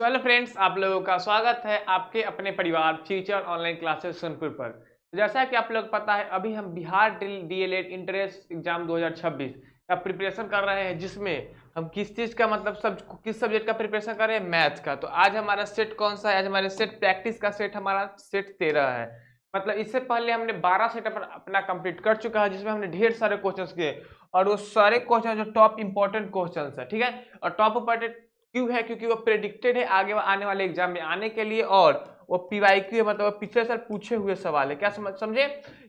तो hello friends, आप लोगों का स्वागत है आपके अपने परिवार फ्यूचर ऑनलाइन क्लासेस सोनपुर पर। जैसा कि आप लोग पता है, अभी हम बिहार डीएलएड इंट्रेंस एग्जाम 2026 का प्रिपरेशन कर रहे हैं, जिसमें हम किस चीज़ का मतलब सब किस सब्जेक्ट का प्रिपरेशन कर रहे हैं, मैथ का। तो आज हमारा सेट कौन सा है? आज हमारे सेट प्रैक्टिस का सेट हमारा सेट 13 है। मतलब इससे पहले हमने 12 सेट अपना कंप्लीट कर चुका है, जिसमें हमने ढेर सारे क्वेश्चंस किए और वो सारे क्वेश्चन जो टॉप इंपॉर्टेंट क्वेश्चंस है, ठीक है। और टॉप इंपॉर्टेंट क्यों है? क्योंकि वो प्रेडिक्टेड है आगे आने वाले एग्जाम में आने के लिए, और वो पीवाईक्यू है, मतलब पिछले साल पूछे हुए सवाल है। क्या समझे?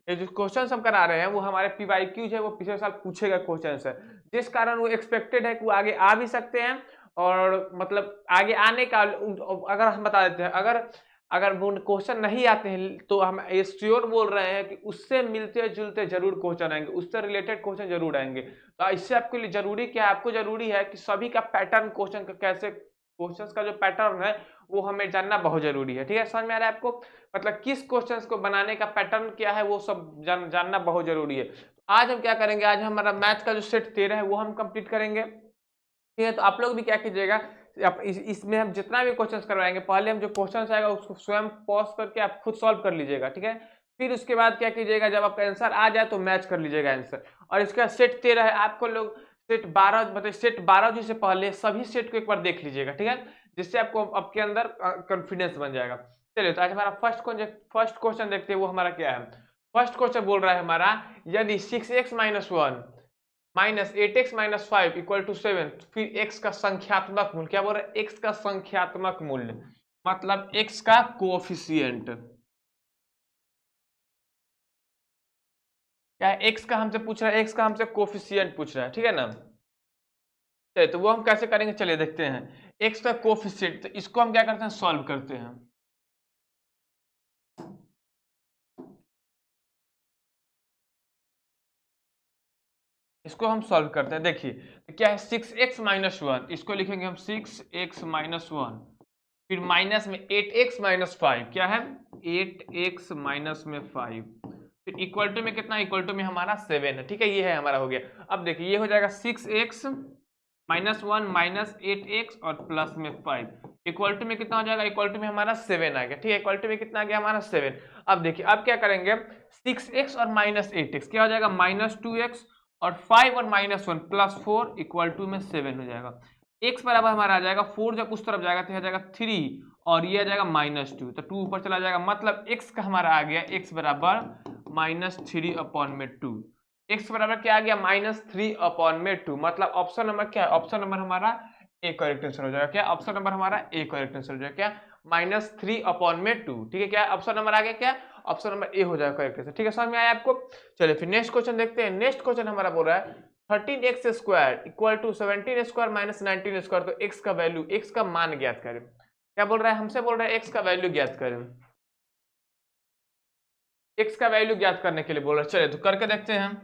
ये जो क्वेश्चन हम करा रहे हैं वो हमारे पीवाईक्यूज है, वो पिछले साल पूछे गए क्वेश्चन है, जिस कारण वो एक्सपेक्टेड है कि वो आगे आ भी सकते हैं। और मतलब आगे आने का अगर हम बता देते हैं, अगर अगर वो क्वेश्चन नहीं आते हैं तो हम ये श्योर बोल रहे हैं कि उससे मिलते जुलते जरूर क्वेश्चन आएंगे, उससे रिलेटेड क्वेश्चन जरूर आएंगे। तो इससे आपके लिए जरूरी क्या है? आपको जरूरी है कि सभी का पैटर्न, क्वेश्चन का कैसे, क्वेश्चंस का जो पैटर्न है वो हमें जानना बहुत जरूरी है। ठीक है, समझ में आ रहा है आपको? मतलब किस क्वेश्चंस को बनाने का पैटर्न क्या है वो सब जानना बहुत जरूरी है। आज हम क्या करेंगे? आज हमारा मैथ का जो सेट 13 है वो हम कंप्लीट करेंगे। ठीक है, तो आप लोग भी क्या कीजिएगा, आप इसमें हम जितना भी क्वेश्चंस करवाएंगे, पहले हम जो क्वेश्चंस आएगा उसको स्वयं पॉज करके आप खुद सॉल्व कर लीजिएगा। ठीक है, फिर उसके बाद क्या कीजिएगा, जब आपका आंसर आ जाए तो मैच कर लीजिएगा आंसर। और इसका सेट 13 है, आपको लोग सेट 12 मतलब सेट 12 से पहले सभी सेट को एक बार देख लीजिएगा। ठीक है, जिससे आपको आपके अंदर कॉन्फिडेंस बन जाएगा। चलिए, तो आज हमारा फर्स्ट क्वेश्चन देखते हैं, वो हमारा क्या है। फर्स्ट क्वेश्चन बोल रहा है हमारा, यदि 6x-1 minus 8x-5 equal to 7, फिर x का संख्यात्मक मूल्य। क्या बोल रहे हैं? x का संख्यात्मक मूल्य मतलब x का कोएफिशिएंट। क्या है? x का हमसे पूछ रहा है, x का हमसे कोएफिशिएंट पूछ रहा है, ठीक है ना। चलिए, तो वो हम कैसे करेंगे, चलिए देखते हैं। x का कोएफिशिएंट, तो इसको हम क्या करते हैं, सॉल्व करते हैं। इसको हम सॉल्व करते हैं। देखिए, तो क्या है, 6x-1, इसको लिखेंगे हम 6x-1, फिर माइनस में 8x-5, क्या है 8x-5, फिर इक्वल टू में कितना, इक्वल टू में हमारा 7 है। ठीक है, ये है हमारा, हो गया। अब देखिए, ये हो जाएगा 6x-1 माइनस 8x और प्लस में 5, इक्वल टू में कितना हो जाएगा, इक्वल टू में हमारा 7 आ गया। ठीक है, इक्वल टू में कितना आ गया हमारा 7। अब देखिए, अब क्या करेंगे, 6x और माइनस 8x क्या हो जाएगा, -2x, और 5 और -1 +4 इक्वल टू में 7 हो जाएगा। x बराबर हमारा आ जाएगा 4, जब उस तरफ जाएगा तो यह जाएगा 3, और ये आ जाएगा -2, तो 2 ऊपर चला जाएगा। मतलब x का हमारा आ गया, x बराबर -3/2। x बराबर क्या आ गया, -3/2। मतलब ऑप्शन नंबर क्या है, ऑप्शन नंबर हमारा ए करेक्ट आंसर हो जाएगा। क्या ऑप्शन नंबर हमारा ए करेक्ट आंसर हो जाएगा, क्या -3/2। ठीक है, क्या ऑप्शन नंबर आ गया, क्या ऑप्शन नंबर ए हो जाएगा करेक्ट आंसर। ठीक है, समझ में आया आपको? चलिए, फिर नेक्स्ट क्वेश्चन देखते हैं। नेक्स्ट क्वेश्चन हमारा बोल रहा है 13x² इक्वल टू 17² माइनस 19²। तो x का वैल्यू, x का मान ज्ञात करें। क्या बोल रहा है, हमसे बोल रहा है x का वैल्यू ज्ञात करें। x का वैल्यू ज्ञात करने के लिए बोल रहा है। चलिए, तो करके देखते हैं हम।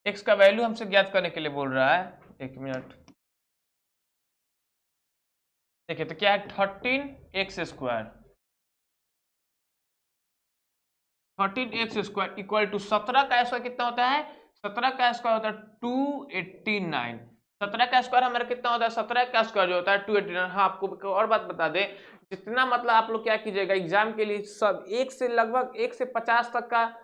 x का वैल्यू हमसे ज्ञात करने के लिए बोल रहा है, एक मिनट। देखिए, तो क्या है, 13x², 13x² इक्वल टू 17 का स्क्वायर कितना होता है, 17 का स्क्वायर होता है 289। 17 का स्क्वायर हमारा कितना होता है, 17 का स्क्वायर जो होता है 289। हाँ, आपको एक और बात बता दें, जितना मतलब आप लोग क्या कीजिएगा एग्जाम के लिए, सब एक से लगभग 1 से 50 तक का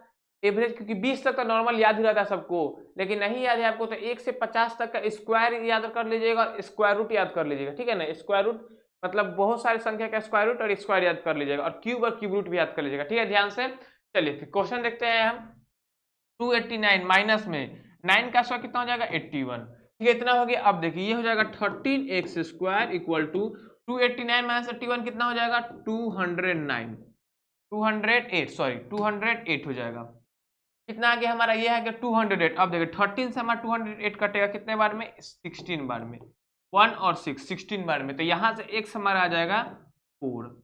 एवरेज, क्योंकि 20 तक तो नॉर्मल याद ही रहता है सबको, लेकिन नहीं याद है आपको तो 1 से 50 तक का स्क्वायर याद कर लीजिएगा, स्क्वायर रूट याद कर लीजिएगा। ठीक है ना, स्क्वायर रूट मतलब बहुत सारी संख्या का स्क्वायर रूट और स्क्वायर याद कर लीजिएगा, और क्यूब रूट भी याद कर लीजिएगा। ठीक है, ध्यान से। चलिए, फिर क्वेश्चन देखते हैं हम। 289 माइनस में 9 का स्क्वायर कितना हो जाएगा, 81। ठीक है, इतना हो गया। अब देखिए, ये हो जाएगा 13x² इक्वल टू 289 माइनस 81 कितना हो जाएगा, 209, 208, सॉरी 208 हो जाएगा। कितना आ गया हमारा, ये है कि 208। अब देखिए, 13 से हमारा 208 कटेगा कितने बार में, 16 बार में। 1 और 6 16 बार में, तो यहां से x हमारा आ जाएगा 4।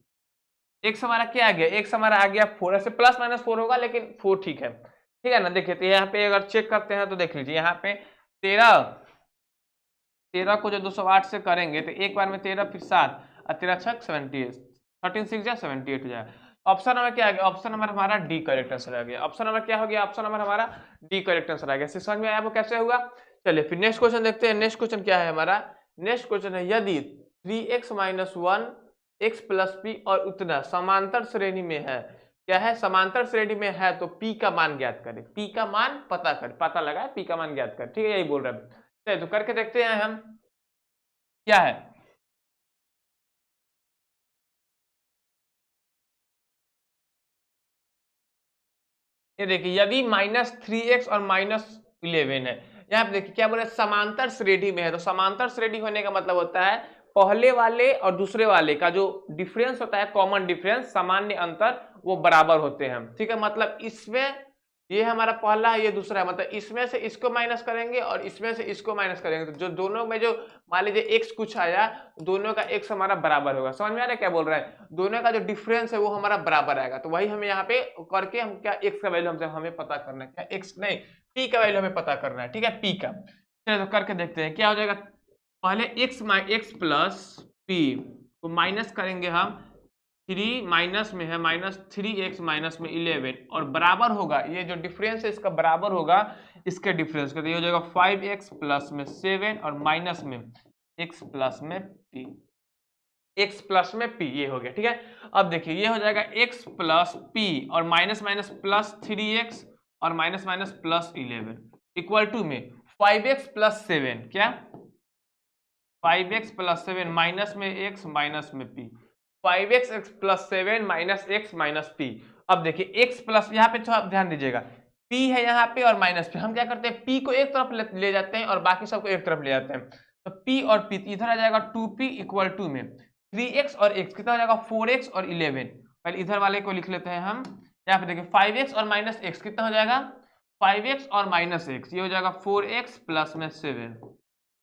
एक्स हमारा क्या आ गया, एक्स हमारा आ गया 4। ऐसे प्लस माइनस 4 होगा, लेकिन 4 ठीक है। ठीक है ना, देखिए, तो यहाँ पे अगर चेक करते हैं तो देख लीजिए, यहाँ पे 13 को जो 208 से करेंगे तो एक बार में 13, फिर 7 और 13 छक 78, 13 6 जा 78 हो जाएगा। ऑप्शन नंबर क्या आ गया, ऑप्शन नंबर हमारा डी करेक्ट आंसर आ गया। ऑप्शन नंबर क्या हो गया, ऑप्शन नंबर हमारा डी करेक्ट आंसर आ गया। समझ में आया वो कैसे होगा? चलिए फिर नेक्स्ट क्वेश्चन देखते हैं। नेक्स्ट क्वेश्चन क्या है हमारा? नेक्स्ट क्वेश्चन है यदि 3x minus 1 x plus P और उतना समांतर श्रेणी में है। क्या है? समांतर श्रेणी में है तो p का मान ज्ञात करें। p का मान पता लगा, p का मान ज्ञात कर। ठीक है, यही बोल रहा है। चलिए तो करके देखते हैं हम क्या है। ये देखिए यदि -3x और -11 है, यहाँ पे देखिए क्या बोले समांतर श्रेणी में है। तो समांतर श्रेणी होने का मतलब होता है पहले वाले और दूसरे वाले का जो डिफरेंस होता है, कॉमन डिफरेंस, सामान्य अंतर, वो बराबर होते हैं। ठीक है, मतलब इसमें ये हमारा पहला है, ये दूसरा है, मतलब इसमें से इसको माइनस करेंगे और इसमें से इसको माइनस करेंगे तो जो दोनों में जो मान लीजिए x कुछ आया, दोनों का x हमारा बराबर होगा। समझ में आ रहा है क्या बोल रहा है? दोनों का जो डिफरेंस है वो हमारा बराबर आएगा। तो वही हमें यहाँ पे करके हम क्या x का वैल्यू हमें पता करना है। क्या x नहीं, p का वैल्यू हमें पता करना है। ठीक है, p का। चलिए तो करके देखते हैं क्या हो जाएगा। पहले x प्लस p को माइनस करेंगे हम। 3 माइनस में है -3x माइनस में 11 और बराबर होगा, ये जो डिफरेंस है इसका बराबर होगा इसके डिफरेंस का। तो ये हो जाएगा 5x प्लस में 7 और माइनस में x प्लस में p, x प्लस में p, ये हो गया। ठीक है, अब देखिए ये हो जाएगा x प्लस p और माइनस माइनस प्लस 3x और minus minus plus 11 equal to में 5x प्लस 7, क्या 5x प्लस 7 माइनस में x माइनस में p, 5x plus 7 minus x minus p। अब देखिए x प्लस, यहाँ पे थोड़ा ध्यान दीजिएगा, p है यहाँ पे और माइनस p। हम क्या करते हैं, p को एक तरफ ले जाते हैं और बाकी सबको एक तरफ ले जाते हैं। तो p और p इधर आ जाएगा 2p इक्वल टू में 3x और x कितना हो जाएगा 4x और 11। पहले इधर वाले को लिख लेते हैं हम। यहाँ पे देखिए 5x और माइनस x कितना हो जाएगा 5x और माइनस x, ये हो जाएगा 4x प्लस में 7,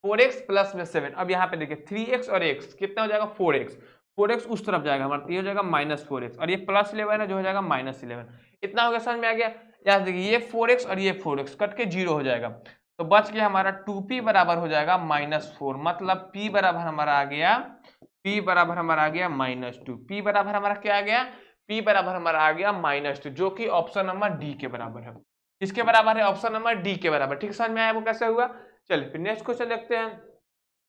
4x प्लस में 7। अब यहाँ पे देखिए 3x और x कितना हो जाएगा 4x, 4x उस तरफ जाएगा हमारा, तो ये हो जाएगा -4x और ये प्लस 11 है जो हो जाएगा -11। इतना हो गया, समझ में आ गया? यहाँ देखिए ये 4x और ये 4x कट के 0 हो जाएगा, तो बच गया हमारा 2p बराबर हो जाएगा -4। मतलब p बराबर हमारा आ गया, p बराबर हमारा आ गया -2। p बराबर हमारा क्या आ गया, p बराबर हमारा आ गया -2, जो कि ऑप्शन नंबर डी के बराबर है। किसके बराबर है? ऑप्शन नंबर डी के बराबर। ठीक, समझ में आया वो कैसे हुआ? चलिए फिर नेक्स्ट क्वेश्चन देखते हैं।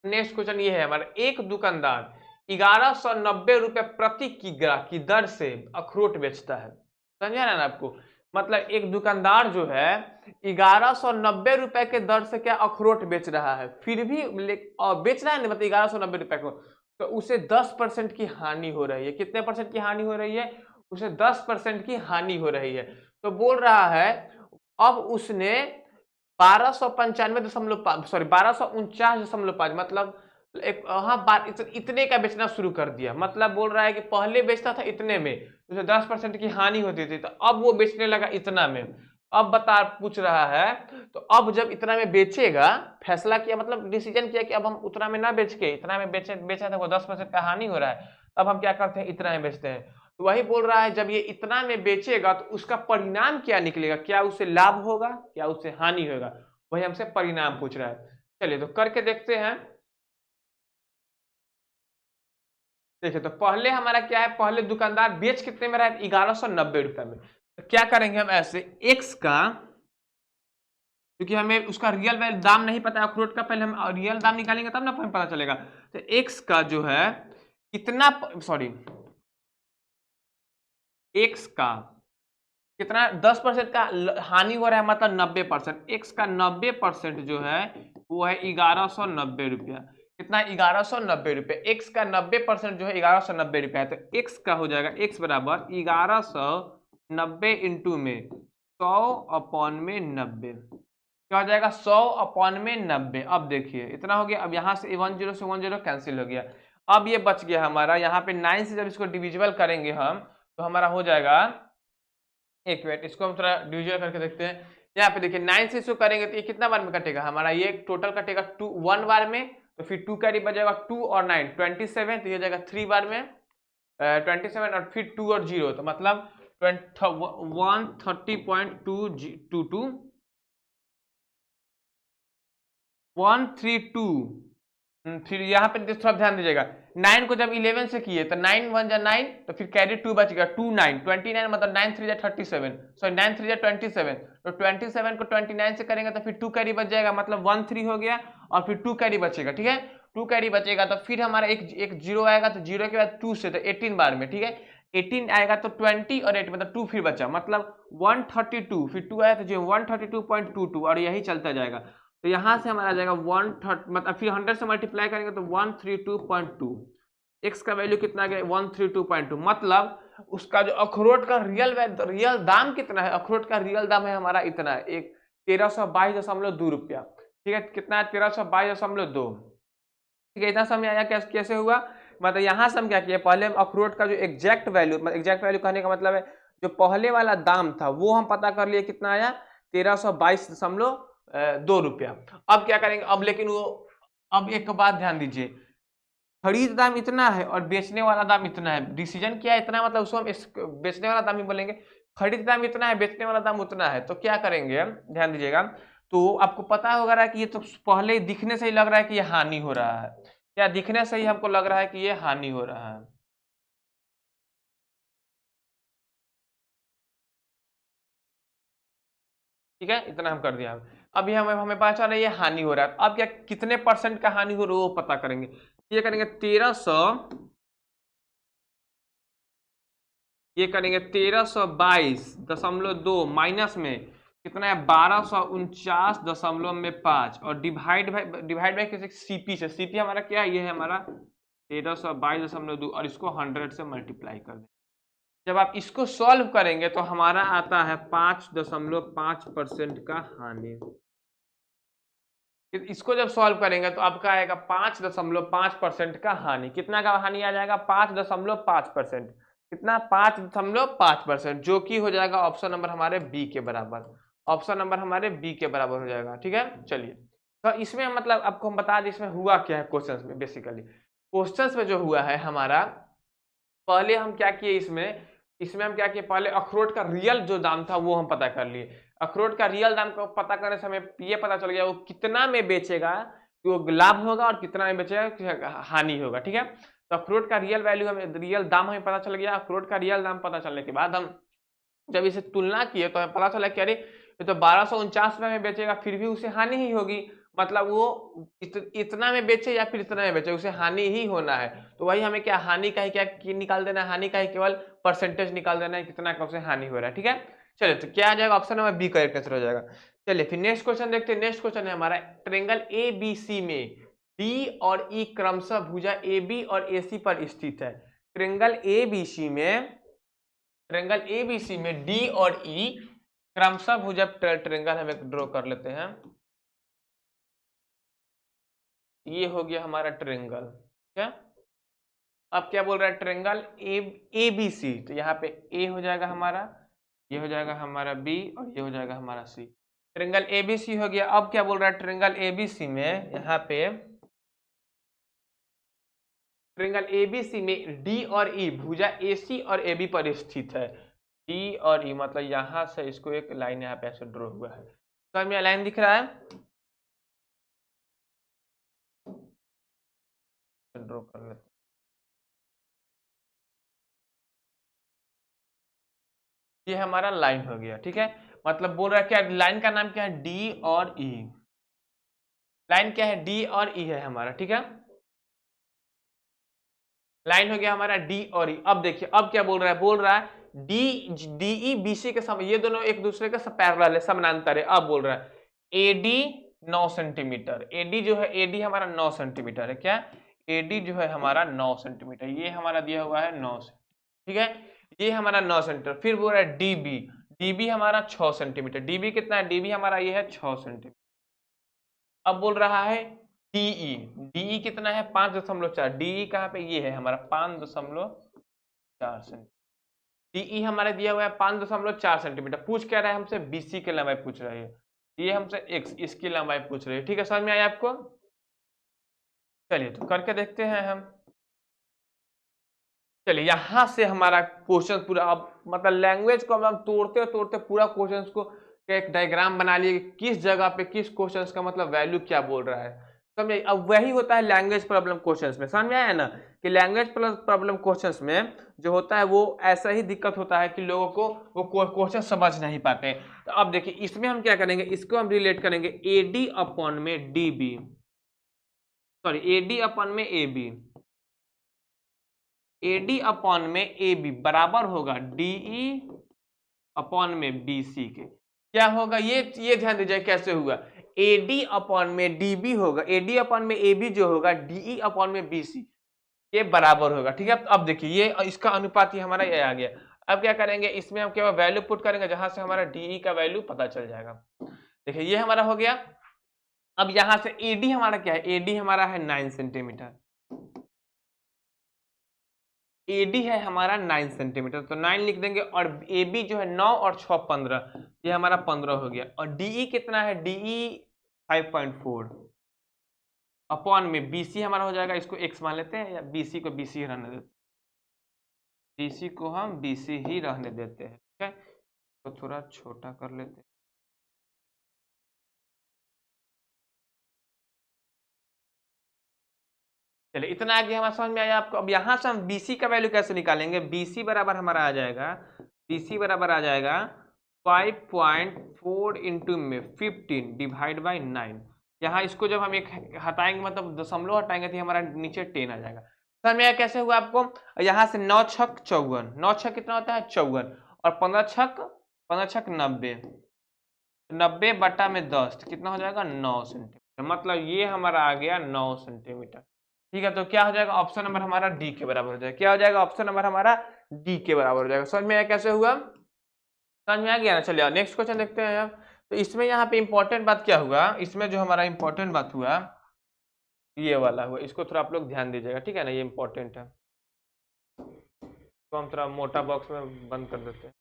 नेक्स्ट क्वेश्चन ये है हमारा, एक दुकानदार 1190 रुपए प्रति किग्रा की दर से अखरोट बेचता है। समझा ना आपको? मतलब एक दुकानदार जो है 1190 रुपए के दर से क्या अखरोट बेच रहा है, फिर भी बेच रहा है ना, मतलब 1190 रुपए को, तो उसे 10% की हानि हो रही है। कितने परसेंट की हानि हो रही है? उसे 10% की हानि हो रही है। तो बोल रहा है अब उसने 1249.5 मतलब एक, हाँ, इतने का बेचना शुरू कर दिया। मतलब बोल रहा है कि पहले बेचता था इतने में, उसे 10% की हानि होती थी, तो अब वो बेचने लगा इतना में। अब पूछ रहा है, तो अब जब इतना में बेचेगा, फैसला किया, मतलब डिसीजन किया कि अब हम उतना में ना बेच के इतना में बेचा था, वो 10% का हानि हो रहा है, अब हम क्या करते हैं, इतना में बेचते हैं। तो वही बोल रहा है जब ये इतना में बेचेगा तो उसका परिणाम क्या निकलेगा, क्या उसे लाभ होगा, क्या उसे हानि होगा, वही हमसे परिणाम पूछ रहा है। चलिए तो करके देखते हैं। देखिए तो पहले हमारा क्या है, पहले दुकानदार बेच कितने में रहा है, 1190 रुपए में। तो क्या करेंगे हम ऐसे, x का, क्योंकि हमें उसका रियल वैल्यू दाम नहीं पता अखरोट का, पहले हम रियल दाम निकालेंगे तब ना हमें पता चलेगा। तो x का जो है कितना, सॉरी, x का कितना 10% का हानि हो रहा है, मतलब 90%। x का 90% जो है वो है 1190 रुपया। कितना, 1190 रुपये। x का 90% जो है 1190 रुपया है, तो x का हो जाएगा x बराबर 1190 इंटू में 100 अपॉन में 90, क्या हो जाएगा 100 अपॉन में 90। अब देखिए इतना हो गया। अब यहाँ से 10 से 10 कैंसिल हो गया। अब ये बच गया हमारा, यहाँ पे 9 से जब इसको डिविजिबल करेंगे हम, तो हमारा हो जाएगा, एक मिनट इसको हम थोड़ा डिविजन करके देखते हैं। यहाँ पे देखिए 9 से इसको करेंगे तो ये कितना बार में कटेगा हमारा, ये टोटल कटेगा 1 बार में, तो फिर 2 कैरी बचेगा 2 और 9 27, तो ये जाएगा 3 बार में 27 और फिर 2 और 0, तो मतलब 130.222 132 फिर यहाँ पे थोड़ा ध्यान दीजिएगा, 9 को जब 11 से किए तो 9 1 जा 9, तो फिर कैरी 2 बच गया, 2 9 29, मतलब 9 3 जा 37, सॉरी 9 3 जा 27, तो 27 को 29 से करेंगे तो फिर 2 कैरी बच जाएगा, मतलब 1 3 हो गया, और फिर 2 कैरी बचेगा, ठीक है। 2 कैरी बचेगा तो फिर हमारा एक जीरो आएगा, तो जीरो के बाद 2 से, तो 18 बार में, ठीक है। 18 आएगा तो 20 और 8 मतलब 2 फिर बचा, मतलब 132, फिर 2 आया तो जो 132.22, और यही चलता जाएगा। तो यहां से हमारा आ जाएगा 130, मतलब फिर 100 से मल्टीप्लाई करेंगे तो 132.2। एक्स का वैल्यू कितना आ गया 132.2, मतलब उसका जो अखरोट का रियल दाम कितना है, अखरोट का रियल दाम है हमारा इतना है, एक 1322.2 रुपया, ठीक है। कितना है 1322.2, ठीक है। इतना समझ आया कैसे हुआ, मतलब यहाँ से हम क्या किए, पहले हम अखरोट का जो एग्जैक्ट वैल्यू, मतलब एग्जैक्ट वैल्यू कहने का मतलब है जो पहले वाला दाम था वो हम पता कर लिए, कितना आया 1322.2 रुपया। अब क्या करेंगे, अब लेकिन वो, अब एक बात ध्यान दीजिए, खरीद दाम इतना है और बेचने वाला दाम इतना है, डिसीजन क्या है इतना, मतलब उसको हम बेचने वाला दाम ही बोलेंगे, खरीद दाम इतना है बेचने वाला दाम उतना है, तो क्या करेंगे ध्यान दीजिएगा। तो आपको पता होगा कि ये तो पहले दिखने से ही लग रहा है कि ये हानि हो रहा है, क्या दिखने से ही हमको लग रहा है कि ये हानि हो रहा है, ठीक है। इतना हम कर दिया। अभी हमें पता चला ये हानि हो रहा है, अब क्या कितने परसेंट का हानि हो रहा है वो पता करेंगे। ये करेंगे 1300, ये करेंगे 1322.2 माइनस में कितना है 1249.5, और डिवाइड बाई किसी सीपी से, सीपी हमारा क्या है, ये है हमारा 1322.2, और इसको 100 से मल्टीप्लाई कर दें। जब आप इसको सॉल्व करेंगे तो हमारा आता है 5.5% का हानि। इसको जब सॉल्व करेंगे तो आपका आएगा 5.5% का हानि। कितना का हानि आ जाएगा 5.5%, कितना 5.5%, जो कि हो जाएगा ऑप्शन नंबर हमारे बी के बराबर, ऑप्शन नंबर हमारे बी के बराबर हो जाएगा, ठीक है। चलिए, तो इसमें मतलब आपको हम बता दें इसमें हुआ क्या है क्वेश्चंस में। बेसिकली क्वेश्चंस में जो हुआ है हमारा, पहले हम क्या किए इसमें, हम क्या किए, पहले अखरोट का रियल जो दाम था वो हम पता कर लिए। अखरोट का रियल दाम को पता करने से हमें ये पता चल गया वो कितना में बेचेगा तो वो लाभ होगा, और कितना में बेचेगा हानि होगा, ठीक है। तो अखरोट का रियल वैल्यू हमें, रियल दाम हमें पता चल गया। अखरोट का रियल दाम पता चलने के बाद हम जब इसे तुलना किए तो हमें पता चला कि अरे ये तो 1249 में बेचेगा, फिर भी उसे हानि ही होगी, मतलब वो इतना में बेचे या फिर इतना में बेचे उसे हानि ही होना है। तो वही हमें क्या हानि का ही क्या निकाल देना है, हानि का ही केवल परसेंटेज निकाल देना है, कितना का उसे हानि हो रहा है, ठीक है। चलिए, तो क्या आ जाएगा option number B correct answer हो जाएगा। चलिए फिर नेक्स्ट क्वेश्चन देखते हैं। नेक्स्ट क्वेश्चन है हमारा, ट्रायंगल ए बी सी में डी और ई क्रमशः भुजा ए बी और ए सी पर स्थित है। ट्रायंगल ए बी सी में, ट्रायंगल एबीसी में डी और ई क्रमशः भुजक ट्रायंगल हम एक ड्रॉ कर लेते हैं। ये हो गया हमारा ट्रायंगल, क्या। अब क्या बोल रहा है, ट्रायंगल ए बी सी, तो यहाँ पे ए हो जाएगा हमारा, ये हो जाएगा हमारा बी, और ये हो जाएगा हमारा सी। ट्रायंगल एबीसी हो गया। अब क्या बोल रहा है, ट्रायंगल एबीसी में यहाँ पे, ट्रायंगल एबीसी में डी और ई भुजा एसी और एबी पर स्थित है। डी और ई मतलब यहां से इसको एक लाइन यहाँ पे ऐसे ड्रॉ हुआ है, तो हमें लाइन दिख रहा है, ड्रॉ कर लेते हैं। ये हमारा लाइन हो गया, ठीक है। मतलब बोल रहा है क्या, लाइन का नाम क्या है, डी और ई। लाइन क्या है, डी और ई है हमारा, ठीक है। लाइन हो गया हमारा डी और ई। अब देखिए अब क्या बोल रहा है, डी बी सी के ये दोनों एक दूसरे के पैरेलल है, समानांतर है। अब बोल रहा है एडी 9 सेंटीमीटर, एडी जो है, एडी हमारा 9 सेंटीमीटर है, क्या एडी जो है हमारा 9 सेंटीमीटर, ये हमारा दिया हुआ है 9 से, ठीक है। ये हमारा 9 सेंटीमीटर। फिर बोल रहा है डीबी, डीबी हमारा 6 सेंटीमीटर, डीबी कितना है, डीबी हमारा ये है 6 सेंटीमीटर। अब बोल रहा है डीई, डीई कितना है 5.4, डीई कहाँ पे, ये है हमारा 5.4 सेंटीमीटर। डीई हमारे दिया हुआ है 5.4 सेंटीमीटर। पूछ क्या रहा है हमसे, बीसी की लंबाई पूछ रही है, ये हमसे एक्स इसकी लंबाई पूछ रही है, ठीक है। समझ में आया आपको। चलिए तो करके देखते हैं हम। चलिए यहां से हमारा क्वेश्चन पूरा, अब मतलब लैंग्वेज को हम तोड़ते तोड़ते पूरा क्वेश्चन को एक डायग्राम बना लिए, किस जगह पे किस क्वेश्चन का मतलब वैल्यू क्या बोल रहा है। समझे। अब वही होता है लैंग्वेज प्रॉब्लम क्वेश्चंस में, समझ में आया ना कि लैंग्वेज प्रॉब्लम क्वेश्चंस में जो होता है वो ऐसा ही दिक्कत होता है कि लोगों को वो क्वेश्चन समझ नहीं पाते। तो अब देखिए इसमें हम क्या करेंगे, इसको हम रिलेट करेंगे एडी अपॉन में डीबी, सॉरी एडी अपॉन में एबी, एडी अपॉन में एबी बराबर होगा डीई अपॉन में बीसी के। क्या होगा ये ध्यान दीजिए कैसे हुआ, एडी अपॉन में डीबी होगा, एडी अपॉन में एबी जो होगा डीई अपॉन में बीसी के बराबर होगा। ठीक है, अब देखिए ये इसका अनुपात ही हमारा ये आ गया। अब क्या करेंगे, इसमें हम केवल वैल्यू पुट करेंगे जहां से हमारा डीई का वैल्यू पता चल जाएगा। देखिए ये हमारा हो गया। अब यहां से एडी हमारा क्या है, एडी हमारा है 9 सेंटीमीटर, एडी है हमारा 9 सेंटीमीटर, तो 9 लिख देंगे, और एबी जो है 9 और 6 15, ये हमारा 15 हो गया। और डीई कितना है, डीई 5.4 अपॉन में बीसी हमारा हो जाएगा, इसको एक्स मान लेते हैं या बीसी को बीसी रहने देते हैं, बीसी को हम बीसी ही रहने देते हैं। ठीक है, तो थोड़ा छोटा कर लेते हैं। चलिए इतना आगे हमारा समझ में आया आपको। अब यहाँ से हम BC का वैल्यू कैसे निकालेंगे, BC बराबर हमारा आ जाएगा, BC बराबर आ जाएगा 5.4 इंटू में 15 डिवाइड बाई 9। यहाँ इसको जब हम एक हटाएंगे मतलब दशमलव हटाएंगे तो हमारा नीचे 10 आ जाएगा। समझ में आया कैसे हुआ आपको। यहाँ से 9 छक 54, 9 छक कितना होता है 54, और 15 छक 90, 90 बटा में 10 कितना हो जाएगा 9 सेंटीमीटर, मतलब ये हमारा आ गया 9 सेंटीमीटर। ठीक है, तो क्या हो जाएगा, ऑप्शन नंबर हमारा डी के बराबर हो जाएगा। क्या हो जाएगा, ऑप्शन नंबर हमारा डी के बराबर हो जाएगा। समझ में आया कैसे हुआ, समझ में आ गया ना। चलिए नेक्स्ट क्वेश्चन देखते हैं। तो इसमें यहाँ पे इंपॉर्टेंट बात क्या हुआ, इसमें जो हमारा इंपॉर्टेंट बात हुआ ये वाला हुआ, इसको थोड़ा आप लोग ध्यान दीजिएगा, ठीक है ना, ये इंपॉर्टेंट है। तो हम थोड़ा मोटा बॉक्स में बंद कर देते हैं।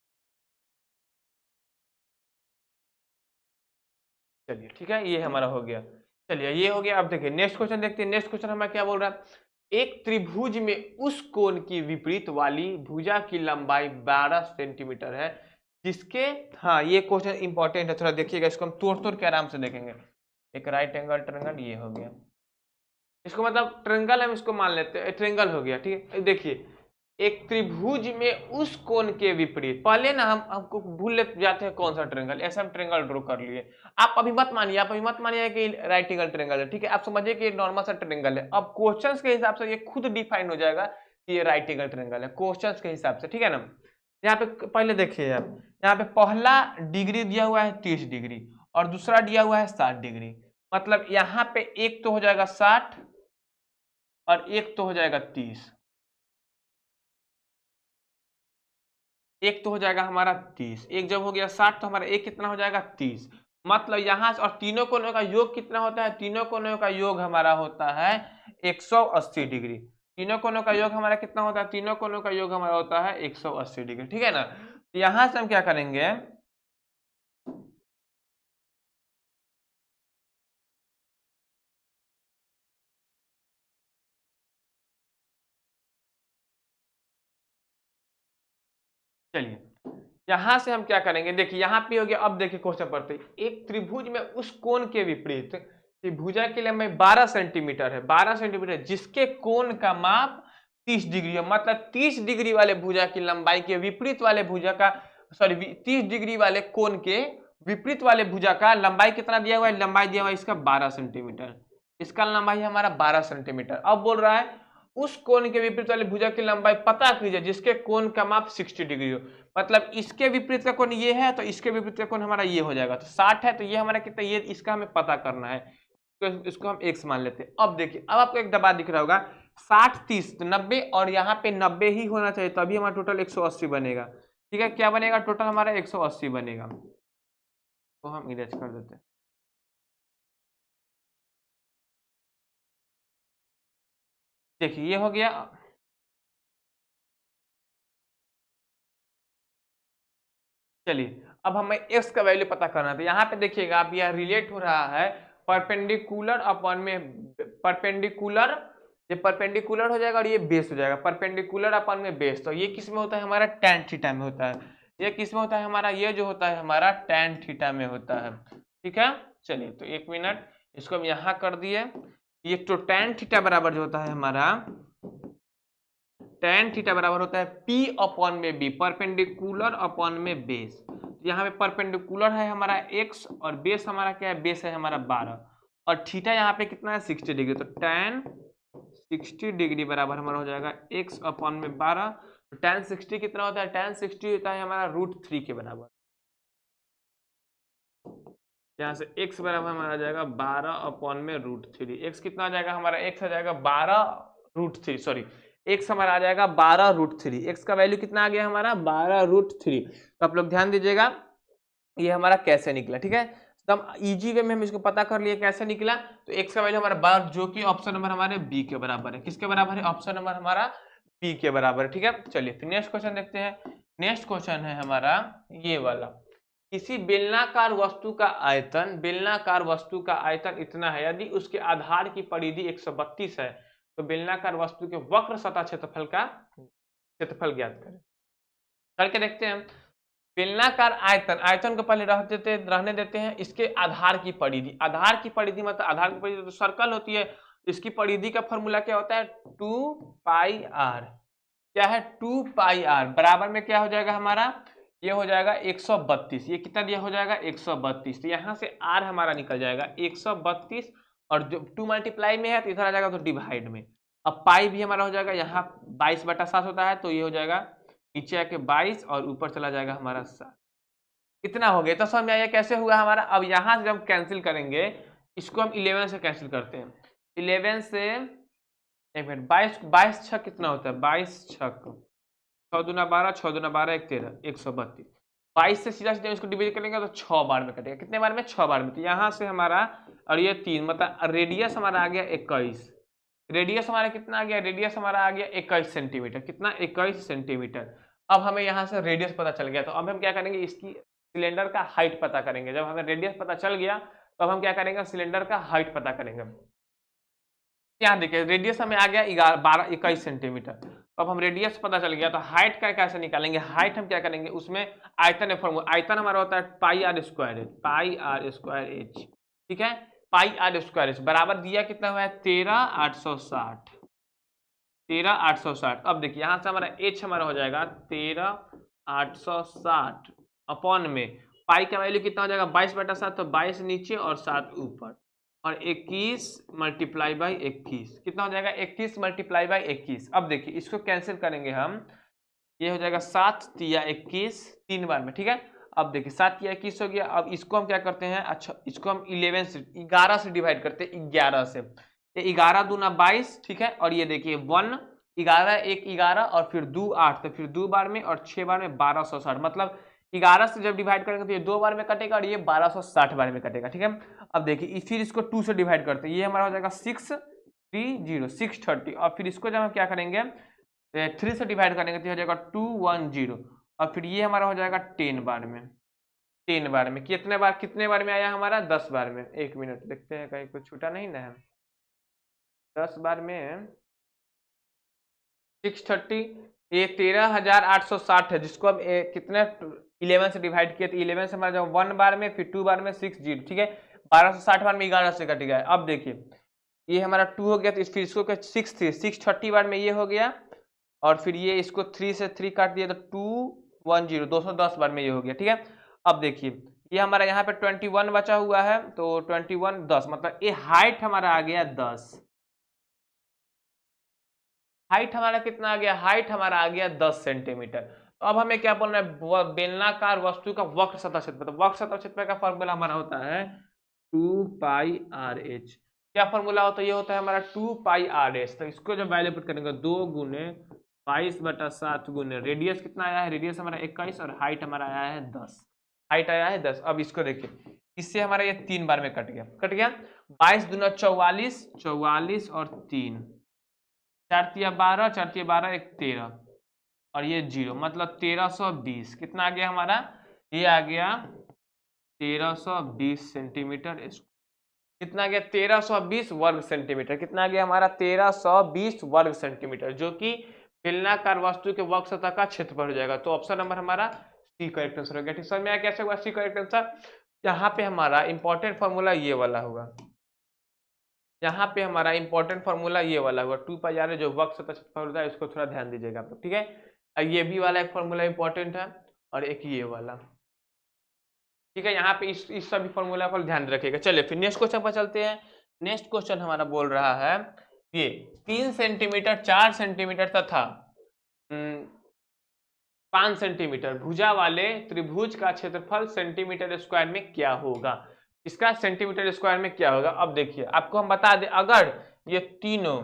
चलिए ठीक है, ये हमारा हो गया। चलिए ये हो गया। अब देखिए नेक्स्ट क्वेश्चन देखते हैं। नेक्स्ट क्वेश्चन हमें क्या बोल रहा है, एक त्रिभुज में उस कोण की विपरीत वाली भुजा की लंबाई 12 सेंटीमीटर है जिसके, हाँ ये क्वेश्चन इंपॉर्टेंट है, थोड़ा देखिएगा, इसको हम तोड़ तोड़ के आराम से देखेंगे। एक राइट एंगल ट्रायंगल ये हो गया, इसको मतलब ट्रायंगल हम इसको मान लेते हैं, ट्रायंगल हो गया। ठीक है, देखिए एक त्रिभुज में उस कोण के विपरीत, पहले ना हम हमको भूल जाते हैं कौन सा ट्रायंगल, ऐसे हम ट्रायंगल ड्रॉ कर लिए। आप अभी मत मानिए, आप अभी मत मानिए कि राइट एंगल ट्रायंगल है, ठीक है, आप समझिए कि नॉर्मल सा ट्रायंगल है। अब क्वेश्चंस के हिसाब से ये खुद डिफाइन हो जाएगा कि ये राइट एंगल ट्रायंगल है, क्वेश्चंस के हिसाब से, ठीक है ना। यहाँ पे पहले देखिए आप, यहाँ पे पहला डिग्री दिया हुआ है 30 डिग्री और दूसरा दिया हुआ है 60 डिग्री, मतलब यहाँ पे एक तो हो जाएगा 60 और एक तो हो जाएगा 30, एक तो हो जाएगा हमारा 30, एक जब हो गया 60 तो हमारा एक कितना हो जाएगा 30, मतलब यहाँ से, और तीनों कोणों का योग कितना होता है, तीनों कोणों का योग हमारा होता है 180 डिग्री। तीनों कोणों का योग हमारा कितना होता है, तीनों कोणों का योग हमारा होता है 180 डिग्री, ठीक है ना। तो यहाँ से हम क्या करेंगे, चलिए यहां से हम क्या करेंगे, देखिए यहां पे हो गया। अब देखिए क्वेश्चन पढ़ते हैं, एक त्रिभुज में उस कोण के विपरीत त्रिभुजा की लंबाई 12 सेंटीमीटर है, 12 सेंटीमीटर जिसके कोण का माप 30 डिग्री है, मतलब 30 डिग्री वाले भुजा की लंबाई के विपरीत वाले भुजा का, सॉरी 30 डिग्री वाले कोण के विपरीत वाले भुजा का लंबाई कितना दिया हुआ है, लंबाई दिया हुआ है इसका 12 सेंटीमीटर, इसका लंबाई हमारा 12 सेंटीमीटर। अब बोल रहा है उस कोण के विपरीत वाले भुजा की लंबाई पता कीजिए जिसके कोण का माप 60 डिग्री हो, मतलब इसके विपरीत का कोण ये है तो इसके विपरीत का कोण हमारा ये हो जाएगा, तो 60 है तो ये हमारा कितना, ये इसका हमें पता करना है, तो इसको हम x मान लेते हैं। अब देखिए अब आपको एक दबा दिख रहा होगा 60 30 तो 90, और यहाँ पे 90 ही होना चाहिए, तभी हमारा टोटल 180 बनेगा। ठीक है, क्या बनेगा, टोटल हमारा 180 बनेगा, तो हम इरेज कर देते हैं। देखिए ये हो गया। चलिए अब हमें x का वैल्यू पता करना है, तो यहाँ पे देखिएगा आप, यह रिलेट हो रहा है परपेंडिकुलर अपॉन में परपेंडिकुलर, ये परपेंडिकुलर हो जाएगा और ये बेस हो जाएगा, परपेंडिकुलर अपॉन में बेस, तो ये किस में होता है हमारा tan थीटा में होता है, ये किस में होता है हमारा, ये जो होता है हमारा tan थीटा में होता है। ठीक है, चलिए तो एक मिनट इसको हम यहाँ कर दिए, ये तो tan थीटा बराबर जो होता है हमारा, tan थीटा बराबर होता है P अपॉन में B, परपेंडिकुलर अपॉन में बेस। यहाँ पे परपेंडिकुलर है हमारा x और बेस हमारा क्या है, बेस है हमारा 12 और थीटा यहाँ पे कितना है 60 डिग्री, तो tan 60 डिग्री बराबर हमारा हो जाएगा x अपॉन में 12। तो tan 60 कितना होता है, tan 60 होता है हमारा √3 के बराबर। यहाँ से x बराबर हमारा आ जाएगा 12 अपॉन में √3। x कितना आ जाएगा हमारा, x आ जाएगा 12 √3, सॉरी x हमारा आ जाएगा 12 √3। x का वैल्यू कितना आ गया हमारा 12 √3। तो आप लोग ध्यान दीजिएगा ये हमारा कैसे निकला, ठीक है। एकदम इजी वे में हम इसको पता कर लिए कैसे निकला। तो x का वैल्यू हमारा 12 जो कि ऑप्शन नंबर हमारे बी के बराबर है। किसके बराबर है, ऑप्शन नंबर हमारा बी के बराबर है, ठीक है। चलिए फिर नेक्स्ट क्वेश्चन देखते हैं। नेक्स्ट क्वेश्चन है हमारा ये वाला, किसी बेलनाकार वस्तु का आयतन, बेलनाकार वस्तु का आयतन इतना है, यदि उसके आधार की परिधि 132 है तो बेलनाकार वस्तु के वक्र सतह क्षेत्रफल का क्षेत्रफल ज्ञात करें। करके देखते हैं। बेलनाकार आयतन, आयतन को पहले रहने देते हैं। इसके आधार की परिधि, आधार की परिधि मतलब आधार की परिधि तो सर्कल होती है, इसकी परिधि का फॉर्मूला क्या होता है 2πr। क्या है 2πr बराबर में क्या हो जाएगा हमारा, ये हो जाएगा 132। ये कितना दिया हो जाएगा 132। तो यहाँ से r हमारा निकल जाएगा 132 और जो 2 मल्टीप्लाई में है तो इधर आ जाएगा तो डिवाइड में। अब पाई भी हमारा हो जाएगा, यहाँ 22/7 होता है तो ये हो जाएगा नीचे आके 22 और ऊपर चला जाएगा हमारा 7। इतना हो गया। तो समझ में आया कैसे हुआ हमारा। अब यहाँ से जब कैंसिल करेंगे, इसको हम 11 से कैंसिल करते हैं। 11 से एक मिनट, 22 छक कितना होता है, 22 छक 6 दूना 12, 6 दूना 12 1 13, 132। 22 से सीधा सीधा इसको डिवाइड करेंगे तो 6 बार में कटेगा। कितने बार में, 6 बार में। तो यहाँ से हमारा और ये 3 मतलब रेडियस हमारा आ गया 21। रेडियस हमारा कितना आ गया, रेडियस हमारा आ गया 21 सेंटीमीटर। कितना, 21 सेंटीमीटर। अब हमें यहाँ से रेडियस पता चल गया तो अब हम क्या करेंगे, इसकी सिलेंडर का हाइट पता करेंगे। जब हमें रेडियस पता चल गया तो अब हम क्या करेंगे, सिलेंडर का हाइट पता करेंगे। यहाँ देखिए रेडियस हमें आ गया 21 सेंटीमीटर। तो अब हम रेडियस पता चल गया तो हाइट का कैसे निकालेंगे, हाइट हम क्या करेंगे, उसमें आयतन है फॉर्मूला। आयतन हमारा होता है πr², πr²h, ठीक है। πr² बराबर दिया कितना हुआ है 13,860, 13,860। अब देखिए यहाँ से हमारा h हमारा हो जाएगा 13,860 अपॉन में पाई का वैल्यू कितना हो जाएगा 22/7, तो 22 नीचे और 7 ऊपर और 21 मल्टीप्लाई बाई 21 कितना हो जाएगा 21 मल्टीप्लाई बाई 21। अब देखिए इसको कैंसिल करेंगे हम, ये हो जाएगा 7 तिया 21 3 बार में, ठीक है। अब देखिए 7 तिया 21 हो गया। अब इसको हम क्या करते हैं, अच्छा इसको हम 11 से डिवाइड करते हैं, 11 से। ये 11 दूना 22, ठीक है। और ये देखिए 1 11 1 11 और फिर 2 8, तो फिर 2 बार में और 6 बार में 1260। मतलब 11 से जब डिवाइड करेंगे तो ये 2 बार में कटेगा और ये 1260 बार में कटेगा, ठीक है। अब देखिए फिर इसको 2 से डिवाइड करते हैं, ये हमारा हो जाएगा 630 और फिर इसको जब हम क्या करेंगे 3 से डिवाइड करेंगे तो हो जाएगा 210 और फिर ये हमारा हो जाएगा 10 बार में। 10 बार में कितने बार में आया हमारा 10 बार में। 1 मिनट देखते हैं कहीं कुछ छूटा नहीं ना है। 10 बार में 630, ये 13,860 है जिसको हम कितने 11 से डिवाइड किए तो 11 से हमारा जब 1 बार में फिर 2 बार में 60, ठीक है। 1260 बार में 11 से कट गया। अब देखिए ये हमारा 2 हो गया तो फिर इसको 630 बार में ये हो गया और फिर ये इसको 3 से 3 काट दिया तो 210 210 बार में ये हो गया, ठीक है। अब देखिए ये हमारा यहाँ पे 21 बचा हुआ है तो 21 10 मतलब ये हाइट हमारा आ गया 10। हाइट हमारा कितना आ गया, हाइट हमारा आ गया 10 सेंटीमीटर। तो अब हमें क्या बोलना है, बेलनाकार वस्तु का वक्र सतह क्षेत्रफल। तो वक्र सतह क्षेत्रफल का फॉर्मूला हमारा होता है 2πrh। क्या फॉर्मूला होता है, ये होता है हमारा 2πrh। तो इसको जब वैल्यू पुट करेंगे 2 गुने 22/7 गुने रेडियस कितना आया है, रेडियस हमारा 21 और हाइट हमारा आया है 10। हाइट आया है 10। अब इसको देखिए इससे हमारा ये 3 बार में कट गया 22 दूना 44, 44 और 3 4 तिया 12, 4 तिया 12 1 13 और ये 0 मतलब 1320। कितना आ गया हमारा, ये आ गया 1320 सेंटीमीटर। कितना आ गया 1320 वर्ग सेंटीमीटर। कितना आ गया हमारा 1320 वर्ग सेंटीमीटर, जो कि बेलनाकार वस्तु के वक्र सतह का क्षेत्रफल हो जाएगा। तो ऑप्शन नंबर हमारा सी करेक्ट आंसर हो गया। ठीक समझ में आया कैसे हुआ सी करेक्ट आंसर। यहाँ पे हमारा इंपॉर्टेंट फॉर्मूला ये वाला होगा। यहाँ पे हमारा इंपॉर्टेंट फार्मूला ये वाला होगा 2 पाई जो वक्त सतह क्षेत्रफल होता है, इसको थोड़ा ध्यान दीजिएगा आप लोग, ठीक है। ये भी वाला एक फार्मूला इंपॉर्टेंट है और एक ये वाला, ठीक है। यहाँ पे इस सभी फार्मूला पर ध्यान रखिएगा। चलिए फिर नेक्स्ट क्वेश्चन पर चलते हैं। नेक्स्ट क्वेश्चन हमारा बोल रहा है ये 3 सेंटीमीटर 4 सेंटीमीटर तथा 5 सेंटीमीटर भुजा वाले त्रिभुज का क्षेत्रफल सेंटीमीटर स्क्वायर में क्या होगा। इसका सेंटीमीटर स्क्वायर में क्या होगा। अब देखिए आपको हम बता दें, अगर ये तीनों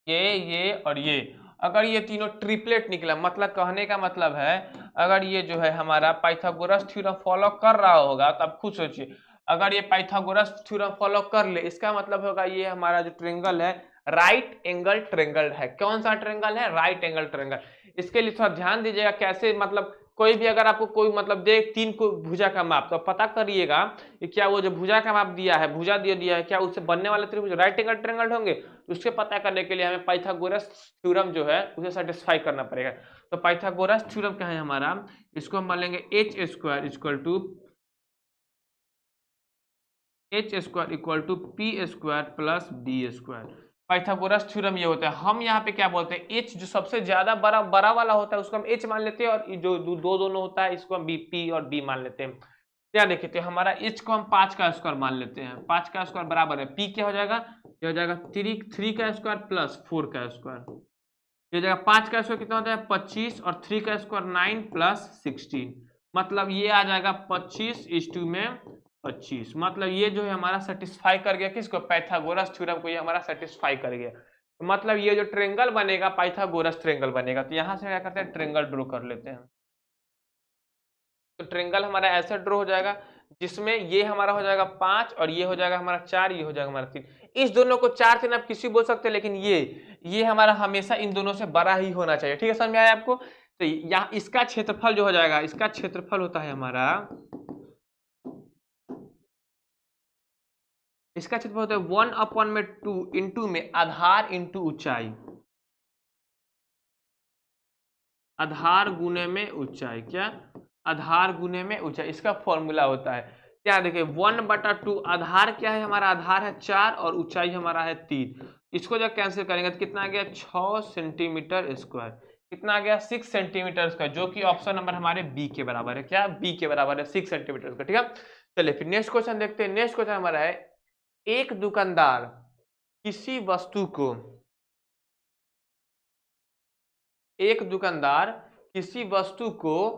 ये और ये अगर ये तीनों ट्रिपलेट निकला, मतलब कहने का मतलब है अगर ये जो है हमारा पाइथागोरस थ्योरम फॉलो कर रहा होगा, तो आप खुद सोचिए अगर ये पाइथागोरस थ्योरम फॉलो कर ले, इसका मतलब होगा ये हमारा जो ट्रायंगल है राइट एंगल ट्रायंगल है। कौन सा ट्रायंगल है? Right angle triangle. इसके लिए थोड़ा ध्यान दीजिएगा कैसे, मतलब कोई भी अगर आपको कोई मतलब दे 3 को भुजा का माप, तो पता करिएगा कि क्या वो जो भुजा का माप दिया है, भुजा दिया है, क्या उससे बनने वाले त्रिभुज राइट एंगल ट्रायंगल होंगे। तो उसके पता करने के लिए हमें पाइथागोरस थ्योरम जो है उसे सेटिस्फाई करना पड़ेगा। तो पाइथागोरस थ्योरम क्या है हमारा, इसको हम मान लेंगे H square equal to P square plus B square. Pythagoras theorem ये होता है। हम यहाँ पे क्या बोलते हैं, एच जो सबसे ज्यादा बड़ा वाला होता है उसको हम एच मान लेते हैं, और जो दोनों होता है इसको हम बी पी और बी मान लेते हैं। क्या देखिए, तो हमारा एच को हम 5 का स्क्वायर मान लेते हैं। 5 का स्क्वायर बराबर है पी, क्या हो जाएगा, ये हो जाएगा 3 का स्क्वायर प्लस 4 का स्क्वायर। ये हो जाएगा 5 का स्क्वायर कितना होता है 25, और 3 का स्क्वायर 9 प्लस 16, मतलब ये आ जाएगा 25:25। मतलब ये जो है हमारा सेटिस्फाई कर गया किसको, पाइथागोरस थ्योरम को, ये हमारा सेटिस्फाई कर गया। तो मतलब ये जो ट्रायंगल बनेगा पाइथागोरस ट्रायंगल बनेगा। तो यहाँ से क्या करते हैं, ट्रायंगल ड्रॉ कर लेते हैं। तो ट्रायंगल हमारा ऐसा ड्रॉ हो जाएगा जिसमें ये हमारा हो जाएगा 5 और ये हो जाएगा हमारा 4, ये हो जाएगा हमारा 3। इस दोनों को 4 3 आप किसी बोल सकते हैं, लेकिन ये हमारा हमेशा इन दोनों से बड़ा ही होना चाहिए, ठीक है। समझ में आया आपको। तो यहाँ इसका क्षेत्रफल जो हो जाएगा, इसका क्षेत्रफल होता है हमारा, इसका क्षेत्रफल होता है 1/2 इंटू में आधार इंटू ऊंचाई, आधार गुने में ऊंचाई, क्या आधार गुने में ऊंचाई, इसका फॉर्मूला होता है। क्या देखिए 1/2 आधार क्या है हमारा, आधार है 4 और ऊंचाई हमारा है 3। इसको जब कैंसिल करेंगे तो कितना आ गया 6 सेंटीमीटर स्क्वायर। कितना आ गया 6 सेंटीमीटर स्क्वायर, जो कि ऑप्शन नंबर हमारे बी के बराबर है। क्या बी के बराबर है 6 सेंटीमीटर स्क्वायर, ठीक है। चलिए फिर नेक्स्ट क्वेश्चन देखते हैं। नेक्स्ट क्वेश्चन हमारा है एक दुकानदार किसी वस्तु को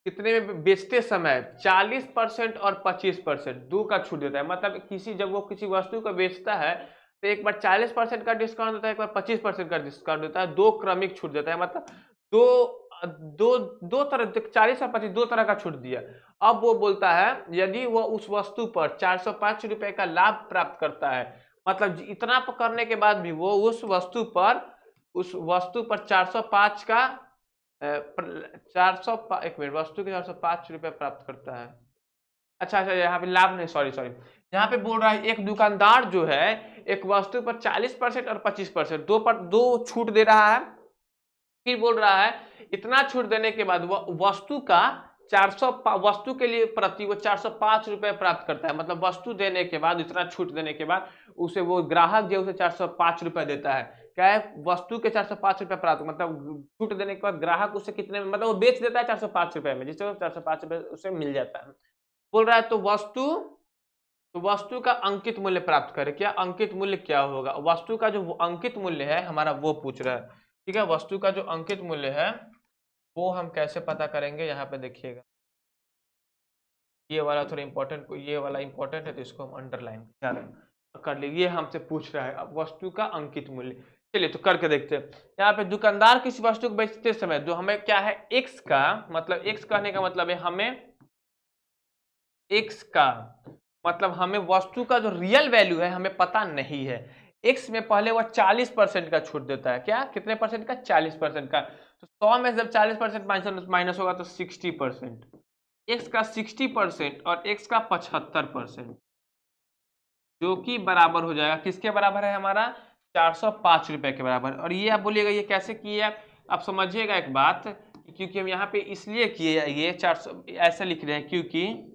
कितने में बेचते समय 40% और 25% दो का छूट देता है। मतलब जब वो किसी वस्तु को बेचता है तो एक बार 40% का डिस्काउंट देता है, एक बार 25% का डिस्काउंट देता है, दो क्रमिक छूट देता है। मतलब दो दो दो तरह 40 और 25 दो तरह का छूट दिया। अब वो बोलता है यदि वो उस वस्तु पर 405 रुपए का लाभ प्राप्त करता है, मतलब इतना करने के बाद भी वो उस वस्तु पर 405 का 1 मिनट, वस्तु के 405 रुपए प्राप्त करता है। अच्छा, यहाँ पे लाभ नहीं, सॉरी यहाँ पे बोल रहा है एक दुकानदार जो है एक वस्तु पर 40% और 25% दो छूट दे रहा है। फिर बोल रहा है इतना छूट देने के बाद वह वस्तु के लिए प्रति वो 405 रुपए प्राप्त करता है। मतलब वस्तु देने के बाद, इतना छूट देने के बाद उसे वो ग्राहक जो उसे 405 रुपए देता है। क्या है, वस्तु के 405 रुपए प्राप्त, मतलब छूट देने के बाद ग्राहक उसे कितने में, मतलब वो बेच देता है 405 रुपए में, जिससे 405 रुपए उसे मिल जाता है। बोल रहा है तो वस्तु का अंकित मूल्य प्राप्त करे। क्या अंकित मूल्य क्या होगा, वस्तु का जो अंकित मूल्य है हमारा वो पूछ रहा है, ठीक है। वस्तु का जो अंकित मूल्य है वो हम कैसे पता करेंगे, यहाँ पे देखिएगा ये वाला थोड़ा इंपॉर्टेंट, ये वाला इंपॉर्टेंट है तो इसको हम अंडरलाइन कर लीजिए। हमसे पूछ रहा है वस्तु का अंकित मूल्य। चलिए तो करके देखते हैं। यहाँ पे दुकानदार किसी वस्तु को बेचते समय जो हमें क्या है एक्स का, मतलब एक्स कहने का मतलब है हमें एक्स का मतलब हमें वस्तु का जो रियल वैल्यू है हमें पता नहीं है। एक्स में पहले वह 40% का छूट देता है। क्या, कितने परसेंट का, 40% का। तो 100 में जब 40% माइनस होगा तो 60%, एक्स का 60% और एक्स का 75%, जो कि बराबर हो जाएगा किसके बराबर है हमारा 405 रुपए के बराबर। और ये आप बोलिएगा ये कैसे किए आप समझिएगा एक बात, क्योंकि हम यहाँ पे इसलिए किए ये 400 ऐसे लिख रहे हैं क्योंकि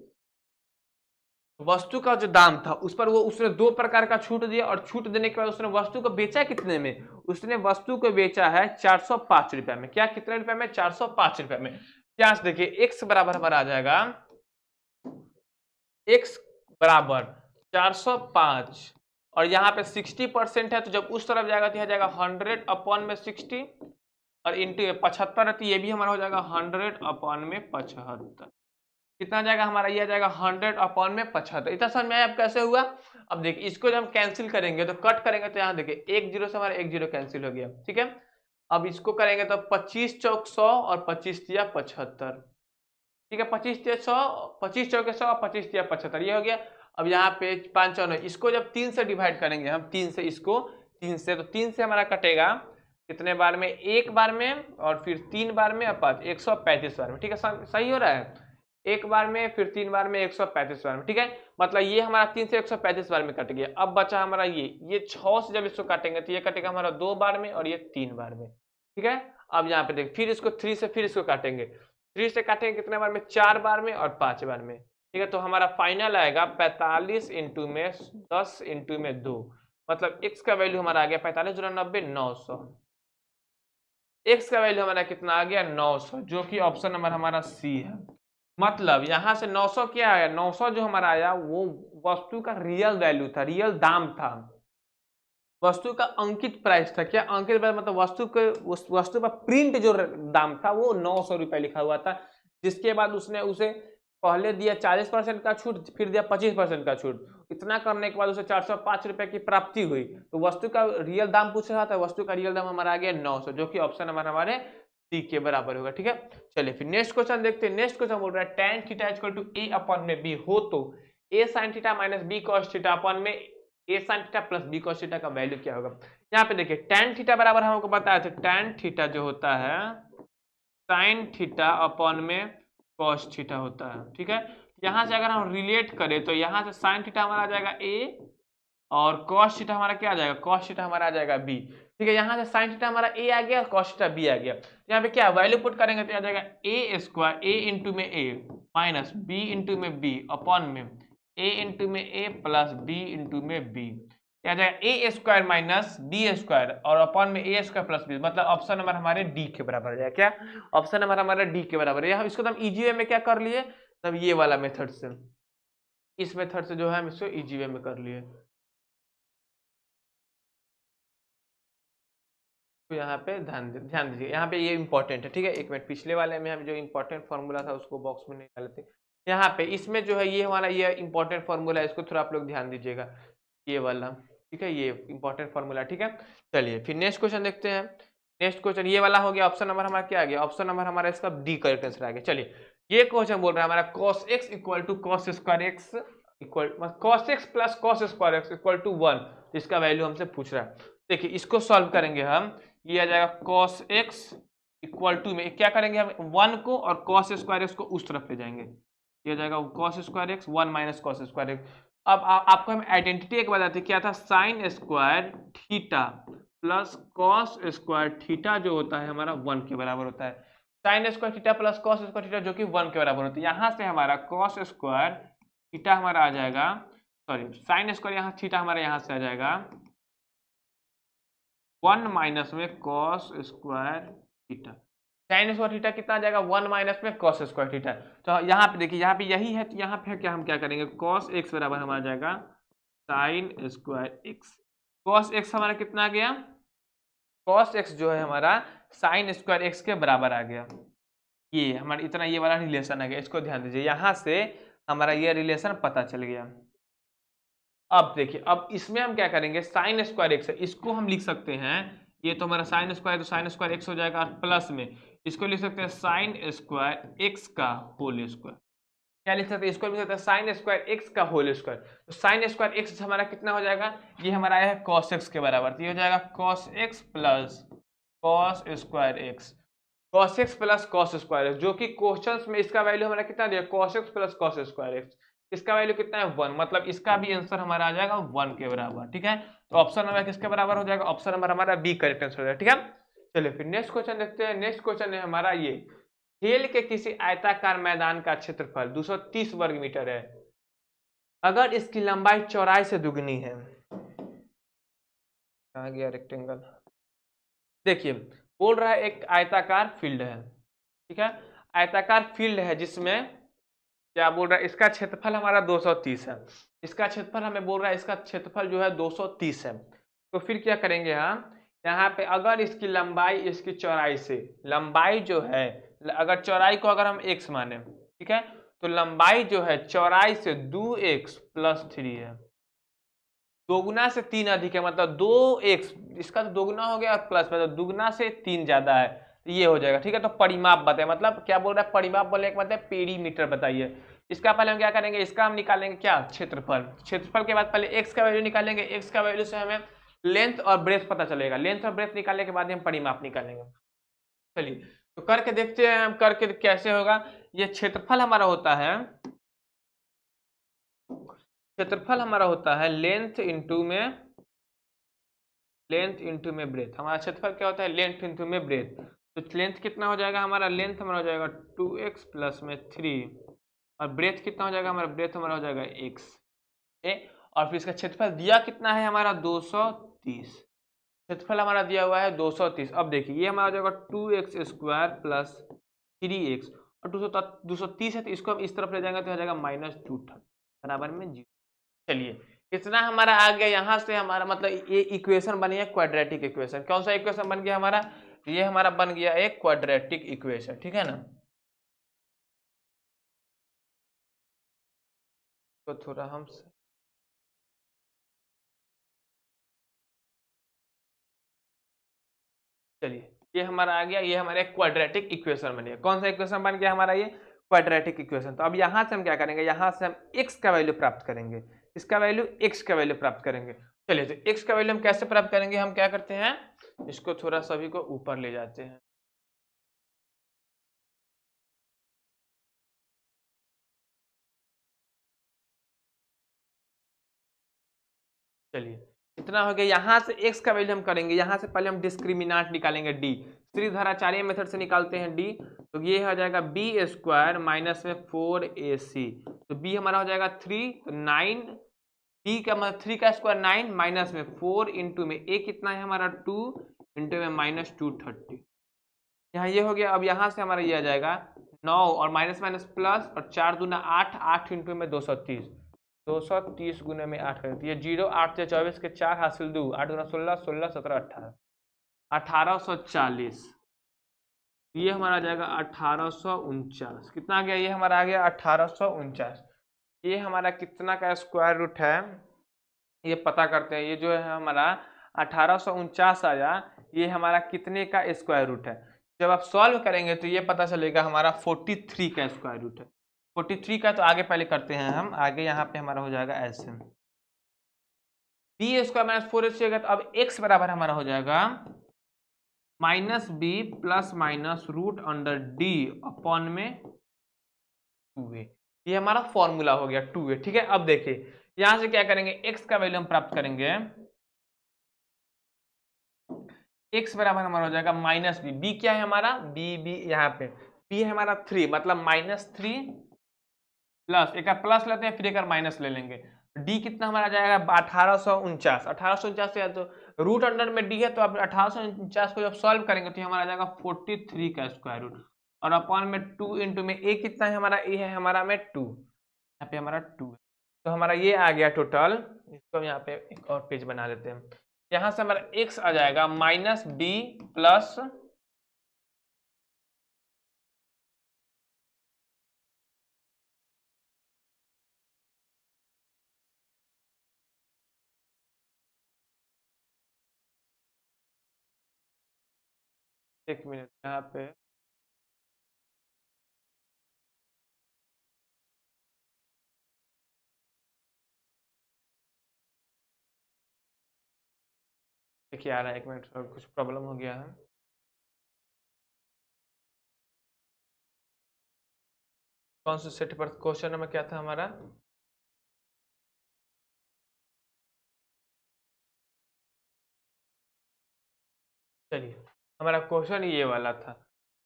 वस्तु का जो दाम था उस पर वो उसने 2 प्रकार का छूट दिया, और छूट देने के बाद उसने वस्तु को बेचा कितने में? उसने वस्तु को बेचा है 405 रुपए में। क्या, कितने रुपए में? 405 रुपए में। यहाँ से देखिए x बराबर हमारा आ जाएगा, x बराबर 405, और यहाँ पे 60% है, तो जब उस तरफ जाएगा तो यह जाएगा 100 अपॉन में 60, और इंटू 75 है तो ये भी हमारा हो जाएगा 100 अपॉन में 75। कितना जाएगा हमारा? ये आ जाएगा 100 अपॉन में 75। इतना समझ में आया अब कैसे हुआ? अब देखिए इसको जब हम कैंसिल करेंगे तो कट करेंगे तो यहाँ देखिए एक जीरो से हमारा एक जीरो कैंसिल हो गया, ठीक है। अब इसको करेंगे तो 25 चौक 100 और 25 तिया 75, ठीक है। 25 तिया 100, 25 चौके 100 और 25 तिया 75, ये हो गया। अब यहाँ पे 5 चौनो, इसको जब 3 से डिवाइड करेंगे हम, 3 से इसको, 3 से, तो 3 से हमारा कटेगा कितने बार में? एक बार में, और फिर 3 बार में, और 5, 135 बार में, ठीक है। सही हो रहा है? एक बार में, फिर 3 बार में, 135 बार में, ठीक है। मतलब ये हमारा 3 से 135 बार में कट गया। अब बचा हमारा ये 6 से जब इसको काटेंगे तो ये कटेगा हमारा 2 बार में, और ये 3 बार में, ठीक है। अब यहाँ पे देख, फिर इसको 3 से फिर इसको काटेंगे, 3 से काटेंगे कितने बार में? 4 बार में और 5 बार में, ठीक है। तो हमारा फाइनल आएगा 45 इंटू में 10 इंटू में 2, मतलब x का वैल्यू हमारा आ गया 45 गुना 90, 900। x का वैल्यू हमारा कितना आ गया? 900, जो कि ऑप्शन नंबर हमारा सी है। मतलब यहां से 900 क्या आया? 900 जो हमारा आया वो वस्तु का रियल वैल्यू था, रियल दाम था, वस्तु का अंकित प्राइस था। क्या अंकित प्राइस? मतलब वस्तु का प्रिंट जो दाम था वो 900 रुपए लिखा हुआ था, जिसके बाद उसने उसे पहले दिया 40% का छूट, फिर दिया 25% का छूट। इतना करने के बाद उसे 405 रुपए की प्राप्ति हुई। तो वस्तु का रियल दाम पूछ रहा था, वस्तु का रियल दाम हमारा आ गया 900, जो कि ऑप्शन नंबर हमारे सी के बराबर होगा, ठीक है। चलिए फिर नेक्स्ट क्वेश्चन देखते हैं। नेक्स्ट क्वेश्चन बोल रहा है tan theta equal to a upon में b हो तो a sin theta minus b cos theta upon में a sin theta plus b cos theta का वैल्यू क्या होगा? यहाँ पे देखिए tan थीटा बराबर हमको बताया था, tan थीटा जो होता है sin थीटा अपॉन में cos थीटा होता है, ठीक है। यहाँ से अगर हम रिलेट करें तो यहाँ से sin थीटा हमारा आ जाएगा a, और cos थीटा हमारा क्या आ जाएगा? cos थीटा हमारा आ जाएगा b, ठीक है। यहाँ से sin थीटा हमारा a आ गया, cos थीटा b आ गया। यहाँ पे क्या वैल्यू पुट करेंगे तो आ जाएगा a स्क्वायर, a इंटू में a माइनस b इंटू में b अपॉन में a इंटू में a प्लस b इंटू में b, आ जाएगा a square minus b square और अपॉन में a स्क्वायर प्लस b। मतलब ऑप्शन नंबर हमारे d के बराबर हो जाएगा। क्या ऑप्शन नंबर हमारा d के बराबर है। इसको तो हम इजी वे में क्या कर लिए, तब ये वाला मेथड से, इस मेथड से जो है हम इसको इजी वे में कर लिए। तो यहाँ पे ध्यान दीजिए, यहाँ पे ये इंपॉर्टेंट है, ठीक है। एक मिनट, पिछले वाले में हम जो इंपॉर्टेंट फार्मूला था उसको बॉक्स में निकाले थे। यहाँ पे इसमें जो है ये हमारा ये इंपॉर्टेंट फार्मूला है, इसको थोड़ा आप लोग ध्यान दीजिएगा, ये वाला, ठीक है। ये इंपॉर्टेंट फार्मूला, ठीक है। चलिए फिर नेक्स्ट क्वेश्चन देखते हैं। नेक्स्ट क्वेश्चन ये वाला हो गया। ऑप्शन नंबर हमारा क्या आ गया? ऑप्शन नंबर हमारा इसका डी करेक्ट आंसर आ गया। चलिए ये क्वेश्चन बोल रहा है हमारा cos x equal to cos square X equal cos x plus cos square X equal to 1, इसका वैल्यू हमसे पूछ रहा है। देखिए इसको सॉल्व करेंगे हम, ये आ जाएगा cos x इक्वल टू में क्या करेंगे हम 1 को, और cos स्क्वायर एक्स को उस तरफ ले जाएंगे, ये आ जाएगा cos square x 1 minus cos square x. अब आपको हम आइडेंटिटी एक बताते क्या था, sine square theta plus cos square theta जो होता है हमारा 1 के बराबर होता है। Sine square theta plus cos square theta जो कि 1 के बराबर होता है। यहाँ से हमारा cos स्क्वायर थीटा हमारा आ जाएगा, सॉरी साइन स्क्वायर यहाँ थीटा हमारा यहाँ से आ जाएगा 1 माइनस में cos square theta. Sine square theta कितना आ जाएगा? 1 माइनस में cos स्क्वायर थीटा। तो यहाँ पे देखिए, यहाँ पे यही है, तो यहाँ पे क्या हम क्या करेंगे, cos x बराबर हमारा जाएगा sine square x। cos x हमारा कितना आ गया? cos x जो है हमारा साइन स्क्वायर x के बराबर आ गया। ये हमारा इतना ये वाला रिलेशन आ गया, इसको ध्यान दीजिए, यहाँ से हमारा ये रिलेशन पता चल गया। अब देखिए, अब इसमें हम क्या करेंगे, साइन स्क्वायर एक्स है, इसको हम लिख सकते हैं, ये तो हमारा साइन स्क्वायर, तो साइन स्क्वायर एक्स हो जाएगा, प्लस में इसको लिख सकते हैं साइन स्क्वायर एक्स का होल स्क्वायर। क्या लिख सकते हैं? इसको लिख सकते हैं साइन स्क्वायर एक्स का होल स्क्वायर। तो साइन स्क्वायर एक्स हमारा कितना हो जाएगा? ये हमारा आया है कॉस एक्स के बराबर, तो ये हो जाएगा cos x plus cos square x, cos x plus cos square x, जो कि क्वेश्चंस में इसका वैल्यू हमारा कितना दिया, cos x plus cos square x. इसका वैल्यू कितना है? 1, मतलब इसका भी आंसर हमारा आ जाएगा 1 के बराबर, ठीक है। तो ऑप्शन नंबर किसके बराबर हो जाएगा? ऑप्शन नंबर हमारा बी करेक्ट आंसर हो जाएगा, ठीक है। चलिए फिर नेक्स्ट क्वेश्चन देखते हैं। नेक्स्ट क्वेश्चन है हमारा ये, खेल के किसी आयताकार मैदान का क्षेत्रफल 230 वर्ग मीटर है। अगर इसकी लंबाई चौड़ाई से दुगनी है, कहाँ गया रेक्टेंगल, देखिए बोल रहा है एक आयताकार फील्ड है, ठीक है, आयताकार फील्ड है जिसमें क्या बोल रहा है, इसका क्षेत्रफल हमारा 230 है, इसका क्षेत्रफल हमें बोल रहा है, इसका क्षेत्रफल जो है 230 है। तो फिर क्या करेंगे हम, यहाँ पे अगर इसकी लंबाई इसकी चौड़ाई से, लंबाई जो है, अगर चौड़ाई को अगर हम x माने, ठीक है, तो लंबाई जो है चौड़ाई से 2x + 3 है, दोगुना से 3 अधिक है, मतलब 2x, इसका तो दोगुना हो गया और प्लस मतलब दुगुना से 3 ज्यादा है, तो ये हो जाएगा, ठीक है। तो परिमाप बताए, मतलब क्या बोल रहा है, परिमाप बोलने का मतलब पेरीमीटर बताइए। इसका पहले हम क्या करेंगे, इसका हम निकालेंगे क्या, क्षेत्रफल, क्षेत्रफल के बाद पहले x का वैल्यू निकालेंगे, x का वैल्यू से हमें लेंथ और ब्रेथ पता चलेगा, लेंथ और ब्रेथ निकालने के बाद हम परिमाप निकालेंगे। चलिए तो करके देखते हैं हम, करके कैसे होगा। ये क्षेत्रफल हमारा होता है, क्षेत्रफल हमारा होता है लेंथ इंटू में, लेंथ इंटू में ब्रेथ, हमारा क्षेत्रफल क्या होता है, लेंथ इंटू में ब्रेथ। तो लेंथ कितना हो जाएगा हमारा, लेंथ हमारा हो जाएगा 2x प्लस में 3, और ब्रेथ कितना हो जाएगा हमारा, ब्रेथ हमारा हो जाएगा x, और फिर इसका क्षेत्रफल दिया कितना है हमारा 230, क्षेत्रफल हमारा दिया हुआ है 230। अब देखिए ये हमारा हो जाएगा 2x² प्लस 3x, और 230 है तो इसको हम इस तरफ ले जाएंगे तो हो जाएगा -230 बराबर में 0। चलिए इतना हमारा आ गया, यहाँ से हमारा मतलब ये इक्वेशन बन गया क्वाड्रेटिक इक्वेशन। कौन सा इक्वेशन बन गया हमारा, ये हमारा बन गया एक क्वाड्रेटिक इक्वेशन, ठीक है ना। तो थोड़ा हम चलिए ये हमारा आ गया, ये हमारे क्वाड्रेटिक इक्वेशन बन गया। कौन सा इक्वेशन बन गया हमारा, ये क्वाड्रेटिक इक्वेशन। तो अब यहाँ से हम क्या करेंगे, यहाँ से हम x का वैल्यू प्राप्त करेंगे, इसका वैल्यू x का वैल्यू प्राप्त करेंगे। चलिए तो x का वैल्यू हम कैसे प्राप्त करेंगे, हम क्या करते हैं, इसको थोड़ा सभी को ऊपर ले जाते हैं। चलिए इतना हो गया, यहाँ से x का वैल्यू हम करेंगे, यहाँ से पहले हम डिस्क्रिमिनांट निकालेंगे d, त्रिधाराचार्य मेथड से निकालते हैं d, तो ये हो जाएगा b² माइनस में 4ac, तो b हमारा हो जाएगा 3, तो 9, d का मतलब 3 का स्क्वायर 9 माइनस में 4 इंटू में a कितना है हमारा 2 इंटू में -230, यहाँ ये हो गया। अब यहाँ से हमारा ये आ जाएगा 9 और माइनस माइनस प्लस, और 4 दूना 8, 8 इंटू में 230, 230 गुने में 8 कर देती है 0, 8 से 24 के 4 हासिल 2, 8 गुना 16, 16 17 18, 1840, ये हमारा आ जाएगा 1849। कितना आ गया, ये हमारा आ गया 1849। ये हमारा कितना का स्क्वायर रूट है, ये पता करते हैं। ये जो है हमारा 1849 आया, ये हमारा कितने का स्क्वायर रूट है। जब आप सॉल्व करेंगे तो ये पता चलेगा हमारा 43 का स्क्वायर रूट है। 43 का तो आगे पहले करते हैं हम, आगे यहाँ पे हमारा हो जाएगा ऐसे, b² - 4ac, तो अब x बराबर हमारा हो जाएगा -b plus minus root under d upon में 2a। ये हमारा फॉर्मूला हो गया 2a, ठीक है। अब देखिए यहां से क्या करेंगे, x का वैल्यू हम प्राप्त करेंगे, x बराबर हमारा हो जाएगा -b, b क्या है हमारा, b यहाँ पे b है हमारा 3, मतलब -3 प्लस, एक प्लस लेते हैं फिर एक माइनस ले लेंगे, d कितना हमारा जाएगा 1849, 1849 से तो रूट अंडर में d है, तो अब 1849 को जब सॉल्व करेंगे तो हमारा जाएगा 43 का स्क्वायर रूट, और अपॉन में 2 इंटू में a कितना है हमारा, a है हमारा में 2, यहाँ पे हमारा 2 है, तो हमारा ये आ गया टोटल। इसको हम यहाँ पे एक और पेज बना लेते हैं, यहाँ से हमारा x आ जाएगा -b प्लस, एक मिनट यहाँ पे, देखिए आ रहा है, एक मिनट कुछ प्रॉब्लम हो गया है। कौन से सेट पर क्वेश्चन नंबर क्या था हमारा, चलिए हमारा क्वेश्चन ये वाला था।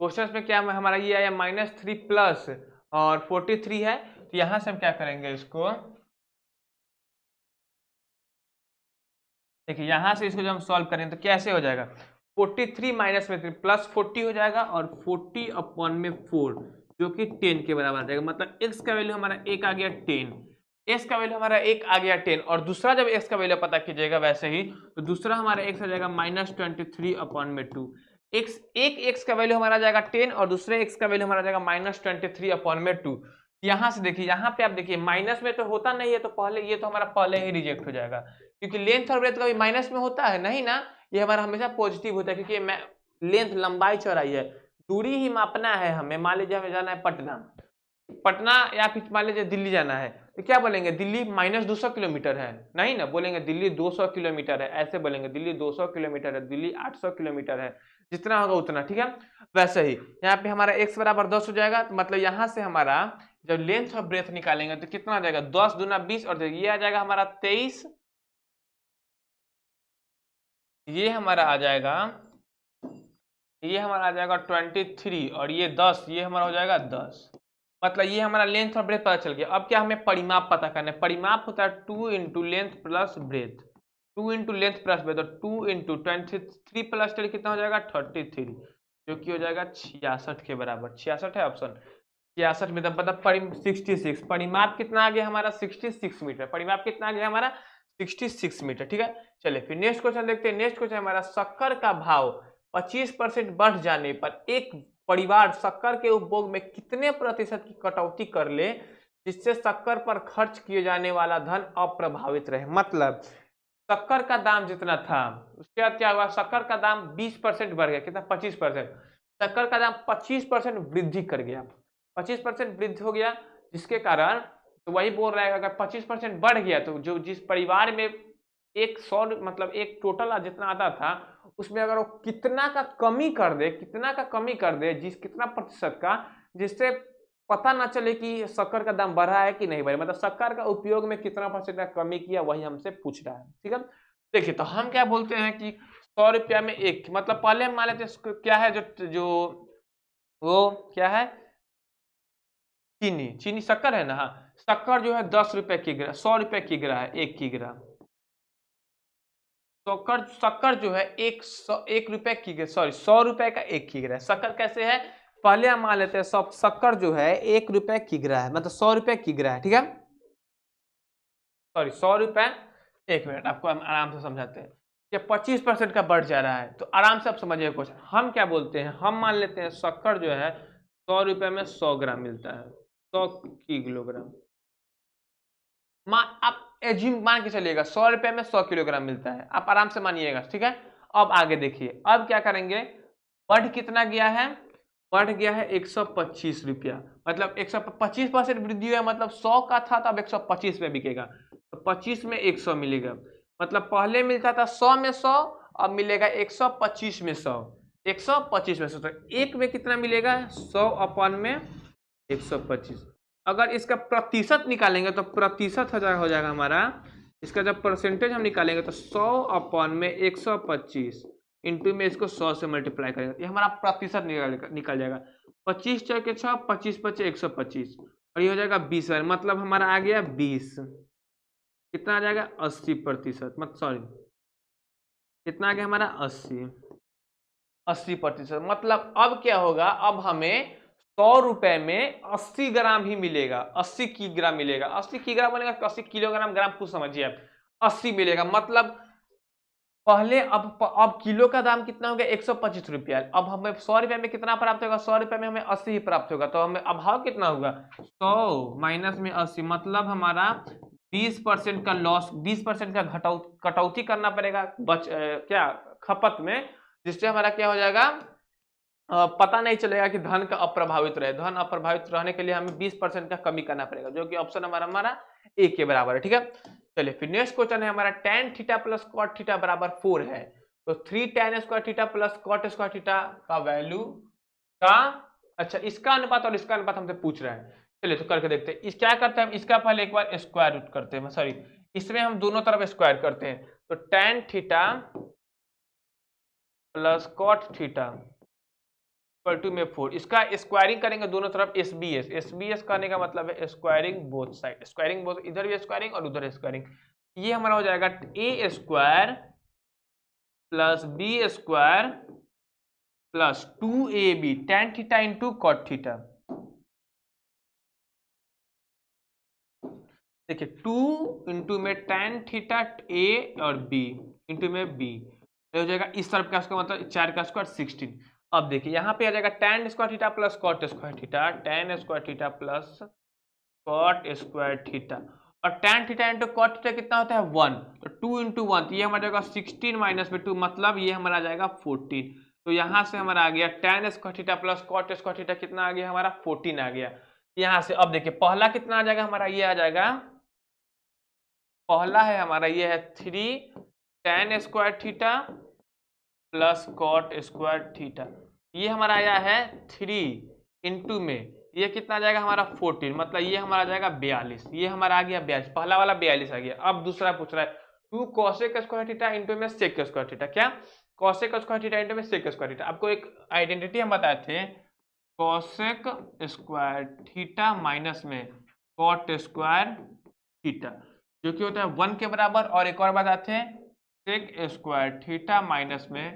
क्वेश्चन में क्या हमारा ये आया -3 प्लस और 43 है, तो यहाँ से हम क्या करेंगे इसको, देखिए यहाँ से इसको जब हम सॉल्व करें तो कैसे हो जाएगा, 43 माइनस में 3 प्लस 40 हो जाएगा और 40 अपॉन में 4 जो कि 10 के बराबर आ जाएगा। मतलब x का वैल्यू हमारा 1 आ गया 10, x का वैल्यू हमारा 1 आ गया 10, और दूसरा जब x का वैल्यू पता कीजिएगा वैसे ही तो दूसरा हमारा x आ जाएगा -23 अपॉन में 2। एक x का वैल्यू हमारा आ जाएगा 10 और दूसरे x का वैल्यू हमारा आ जाएगा -23 अपॉन में 2। यहाँ से देखिए, यहाँ पे आप देखिए माइनस में तो होता नहीं है, तो पहले ये तो हमारा पहले ही रिजेक्ट हो जाएगा, क्योंकि लेंथ और ब्रेथ कभी माइनस में होता है नहीं ना, ये हमारा हमेशा पॉजिटिव होता है, क्योंकि लेंथ लंबाई चौड़ाई है, दूरी ही मापना है हमें। मान लीजिए हमें जाना है पटना या फिर मान लीजिए दिल्ली जाना है, तो क्या बोलेंगे, दिल्ली -200 किलोमीटर है, नहीं ना बोलेंगे दिल्ली 200 किलोमीटर है, ऐसे बोलेंगे दिल्ली 200 किलोमीटर है, दिल्ली 800 किलोमीटर है, जितना होगा उतना, ठीक है। वैसे ही यहाँ पे हमारा x बराबर 10 हो जाएगा, तो मतलब यहाँ से हमारा जब लेंथ और ब्रेथ निकालेंगे तो कितना आ जाएगा, 10 दूना 20 और ये आ जाएगा हमारा 23, ये हमारा आ जाएगा 23 और ये 10, ये हमारा हो जाएगा 10। मतलब ये हमारा लेंथ और ब्रेथ पता चल गया। अब क्या हमें परिमाप पता करना है, परिमाप होता है 2 into length plus breadth, 2 into length plus breadth, और 2 इंटू 23 प्लस 10 कितना हो जाएगा 33, जो कि हो जाएगा 66 के बराबर। 66 है ऑप्शन, 66 में मतलब 66, परिमाप कितना आ गया हमारा 66 मीटर, परिमाप कितना आ गया हमारा 66 मीटर, ठीक है। चलिए फिर नेक्स्ट क्वेश्चन देखते हैं। नेक्स्ट क्वेश्चन हमारा, शक्कर का भाव 25% बढ़ जाने पर एक परिवार शक्कर के उपभोग में कितने प्रतिशत की कटौती कर ले जिससे शक्कर पर खर्च किए जाने वाला धन अप्रभावित रहे। मतलब शक्कर का दाम जितना था उसके बाद क्या हुआ, शक्कर का दाम 20% बढ़ गया, कितना 25%, शक्कर का दाम 25% वृद्धि कर गया, 25% वृद्धि हो गया, जिसके कारण तो वही बोल रहा है अगर 25% बढ़ गया तो जो जिस परिवार में एक 100 मतलब एक टोटल जितना आता था उसमें अगर वो कितना का कमी कर दे, कितना का कमी कर दे, कितना प्रतिशत का, जिससे पता ना चले कि शक्कर का दाम बढ़ा है कि नहीं बढ़ा, मतलब शक्कर का उपयोग में कितना % का कमी किया, वही हमसे पूछ रहा है, ठीक है। देखिए तो हम क्या बोलते हैं कि 100 रुपया में एक, मतलब पहले हम मान लेते हैं क्या है जो वो क्या है, चीनी शक्कर है ना, हाँ शक्कर जो है 10 रुपए की ग्रा, 100 रुपए की ग्रा है, 1 की ग्रा शक्कर जो है 1 रुपए की, सॉरी 100 रुपए का 1 किग्रा है। शक्कर कैसे है, पहले हम मान लेते हैं सब शक्कर जो है 1 रुपए किग्रा है, मतलब 100 रुपए किग्रा है, ठीक है, सॉरी 100 रुपए। 1 मिनट आपको हम आराम से समझाते हैं कि 25% का बढ़ जा रहा है, तो आराम से आप समझिए क्वेश्चन। हम क्या बोलते हैं, हम मान लेते हैं शक्कर जो है 100 रुपए में 100 ग्राम मिलता है, 100 किलोग्राम, आप एज्यूम मान के चलिएगा 100 रुपए में 100 किलोग्राम मिलता है, आप आराम से मानिएगा, ठीक है। अब आगे देखिए, अब क्या करेंगे, बढ़ कितना गया है, बढ़ गया है 125 रुपया, मतलब 125% वृद्धि हुआ, मतलब 100 का था तो अब 125 में बिकेगा, तो 25 में 100 मिलेगा, मतलब पहले मिलता था 100 में 100, अब मिलेगा 125 में 100, 125 में 100, तो एक में कितना मिलेगा 100 अपॉन में 125। अगर इसका प्रतिशत निकालेंगे तो प्रतिशत हो जाएगा हमारा, इसका जब परसेंटेज हम निकालेंगे तो 100 अपॉन में 125 इंटू में इसको 100 से मल्टीप्लाई करेंगे, ये हमारा प्रतिशत निकल जाएगा। 25 चौके 6, 25 पचे 125, और ये हो जाएगा 20, मतलब हमारा आ गया 20, कितना आ जाएगा 80%, मतलब सॉरी कितना आ गया हमारा 80%। मतलब अब क्या होगा, अब हमें 100 रुपए में 80 ग्राम ही मिलेगा, 80 किग्रा मिलेगा, 80 किग्रा बनेगा 80 किलोग्राम, ग्राम कुछ समझिए आप, 80 मिलेगा, मतलब पहले अब किलो का दाम कितना हो गया 125 रुपया, अब हमें 100 रुपए में कितना प्राप्त होगा, 100 रुपए में हमें 80 ही प्राप्त होगा, तो हमें अभाव कितना होगा 100 माइनस में 80, मतलब हमारा 20% का लॉस, 20% का कटौती करना पड़ेगा क्या खपत में, जिससे हमारा क्या हो जाएगा, पता नहीं चलेगा कि धन का अप्रभावित रहे, धन अप्रभावित रहने के लिए हमें 20% का कमी करना पड़ेगा, जो कि ऑप्शन हमारा ए के बराबर है, ठीक है। चलिए फिर नेक्स्ट क्वेश्चन है हमारा, tan theta plus cot theta बराबर 4 है, तो 3 tan square theta plus cot square theta का वैल्यू का, अच्छा इसका अनुपात और इसका अनुपात हमसे पूछ रहा है। चलिए तो करके देखते हैं, इस क्या करते हैं हम, इसका पहले एक बार स्क्वायर रूट करते हैं, सॉरी इसमें हम दोनों तरफ स्क्वायर करते हैं, तो tan theta plus cot theta equal to में 4, इसका स्क्वायरिंग करेंगे दोनों तरफ, एसबीएस करने का मतलब है squaring both side, squaring both, इधर भी स्क्वायरिंग और उधर स्क्वायरिंग, ये हमारा हो जाएगा A square plus B square plus 2ab tan theta into cot theta. देखिए 2 इंटू में tan थीटा a और b इंटू में b हो जाएगा इस तरफ का इसका मतलब 4 का स्क्वायर 16। अब देखिए यहाँ पे आ जाएगा tan square theta plus cot square theta, tan square theta plus cot square theta, और tan theta into cot theta कितना होता है 1, तो 2 इंटू 1 तो ये हमारा जाएगा 16 माइनस में 2 मतलब ये हमारा आ जाएगा 14। तो यहाँ से हमारा आ गया tan square theta plus cot square theta कितना आ गया हमारा 14 आ गया। यहाँ से अब देखिए पहला कितना आ जाएगा हमारा, ये आ जाएगा पहला है हमारा ये है 3 tan square theta plus cot square theta, ये हमारा आया है 3 इंटू में ये कितना आ जाएगा हमारा 14 मतलब ये हमारा आ जाएगा 42, ये हमारा आ गया 42, पहला वाला 42 आ गया। अब दूसरा पूछ रहा है 2 cosec स्क्वायर थीटा इंटू में sec स्क्वायर थीटा, क्या cosec स्क्वायर थीटा इंटू में sec स्क्वायर थीटा। आपको एक आइडेंटिटी हम बताए थे cosec स्क्वायर थीटा माइनस में cot स्क्वायर थीटा जो कि होता है 1 के बराबर, और एक और बताते हैं sec स्क्वायर थीटा माइनस में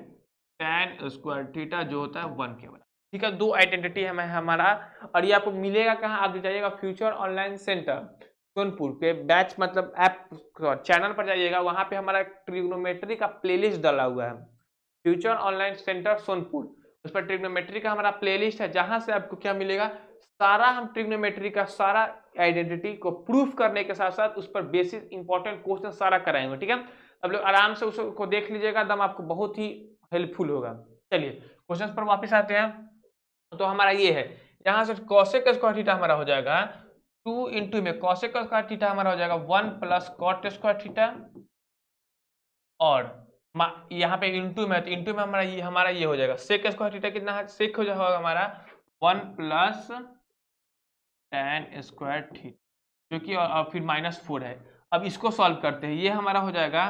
tan स्क्वायर थीटा जो होता है 1 के बराबर। ठीक है, दो आइडेंटिटी है हमारा, और ये आपको मिलेगा कहाँ, आप जाइएगा फ्यूचर ऑनलाइन सेंटर सोनपुर पे बैच मतलब ऐप चैनल पर जाइएगा, वहां पे हमारा ट्रिग्नोमेट्री का प्लेलिस्ट डाला हुआ है, फ्यूचर ऑनलाइन सेंटर सोनपुर, उस पर ट्रिग्नोमेट्री का हमारा प्लेलिस्ट है, जहां से आपको क्या मिलेगा सारा हम ट्रिग्नोमेट्री का सारा आइडेंटिटी को प्रूफ करने के साथ साथ उस पर बेसिक इंपॉर्टेंट क्वेश्चन सारा कराएंगे। ठीक है, अब लोग आराम से उसको देख लीजिएगा, एकदम आपको बहुत ही हेल्पफुल होगा। चलिए क्वेश्चन पर वापस आते हैं। तो हमारा ये है यहाँ से cosec स्क्वायर थीटा हमारा हो जाएगा 2 इंटू में cosec स्क्वायर थीटा हमारा हो जाएगा 1 प्लस cot स्क्वायर थीटा, और यहाँ पे इंटू में, तो इंटू में हमारा ये हो जाएगा sec स्क्वायर थीटा कितना है, sec हो जाएगा हमारा 1 प्लस tan स्क्वायर थीटा जो कि और फिर -4 है। अब इसको सॉल्व करते हैं, ये हमारा हो जाएगा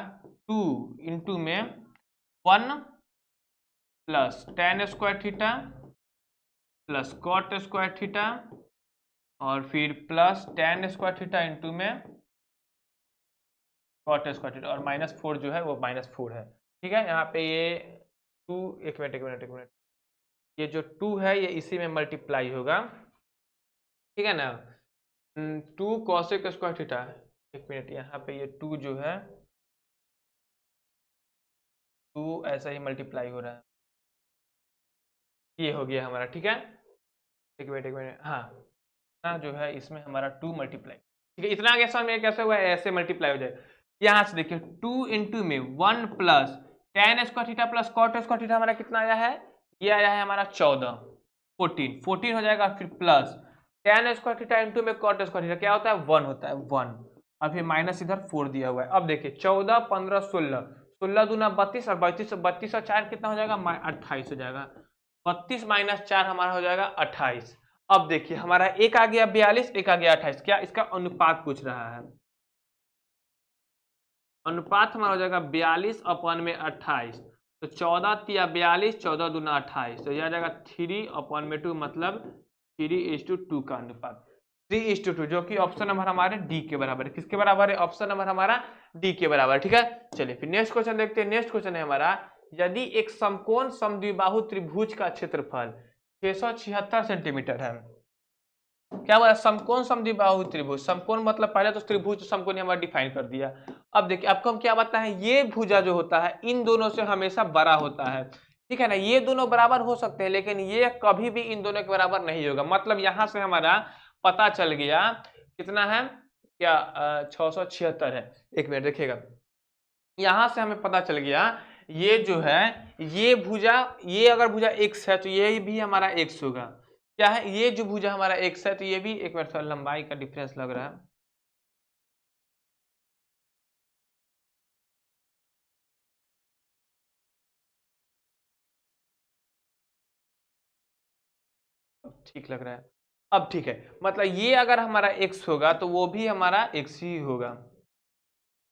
2 इंटू में 1 plus tan square theta plus cot square theta और फिर plus tan square theta into में कॉट स्क्वायर थीटा, और -4 जो है वो -4 है। ठीक है, यहाँ पे ये 2 एक मिनट ये जो 2 है ये इसी में मल्टीप्लाई होगा। ठीक है ना, 2 cosec स्क्वायर थीटा, एक मिनट यहाँ पे ये 2 जो है 2 ऐसा ही मल्टीप्लाई हो रहा है, ये हो गया हमारा। ठीक है, एक मिनट हाँ ना जो है इसमें हमारा 2 मल्टीप्लाई, ठीक है इतना आगे समझ में कैसे हुआ है, ऐसे मल्टीप्लाई हो जाएगा। यहाँ से देखिए 2 इंटू में 1 plus tan square theta plus cot square theta हमारा कितना आया है, ये आया है हमारा 14 14 हो जाएगा, फिर plus tan square theta into में कॉट स्क्वायर थीटा क्या होता है 1 होता है 1, और फिर माइनस इधर 4 दिया हुआ है। अब देखिए 14 15 16 16 दूना 32 और 32 और 4 कितना हो जाएगा 28 हो जाएगा, 32 माइनस 4 हमारा हो जाएगा 28। अब देखिए हमारा एक आ गया 42 एक आ गया 28, क्या इसका अनुपात पूछ रहा है, अनुपात हमारा हो जाएगा 42 अपन में 28, तो 14 तिया 42 14 दूना 28, तो यह आ जाएगा 3 अपन में 2 मतलब 3:2 का अनुपात 3:2 जो कि ऑप्शन नंबर हमारे डी के बराबर है। किसके बराबर है, ऑप्शन नंबर हमारा डी के बराबर। ठीक है, चलिए फिर नेक्स्ट क्वेश्चन देखते हैं। नेक्स्ट क्वेश्चन है हमारा, यदि एक समकोण समद्विबाहु त्रिभुज का क्षेत्रफल 676 सेंटीमीटर है, क्या बोला समकोण समद्विबाहु त्रिभुज, समकोण मतलब पहले तो त्रिभुज समकोण हमारा डिफाइन कर दिया। अब देखिए आपको हम क्या बताते हैं, ये भुजा जो होता है इन दोनों से हमेशा बड़ा होता है। ठीक है ना, ये दोनों बराबर हो सकते हैं लेकिन ये कभी भी इन दोनों के बराबर नहीं होगा। मतलब यहाँ से हमारा पता चल गया कितना है, क्या 676 है। एक मिनट देखिएगा, यहाँ से हमें पता चल गया ये जो है ये भुजा, ये अगर भुजा x है तो ये भी हमारा x होगा। क्या है, ये जो भुजा हमारा x है तो ये भी, एक मिनट थोड़ा लंबाई का डिफरेंस लग रहा है, ठीक लग रहा है। अब ठीक है, मतलब ये अगर हमारा x होगा तो वो भी हमारा x ही होगा,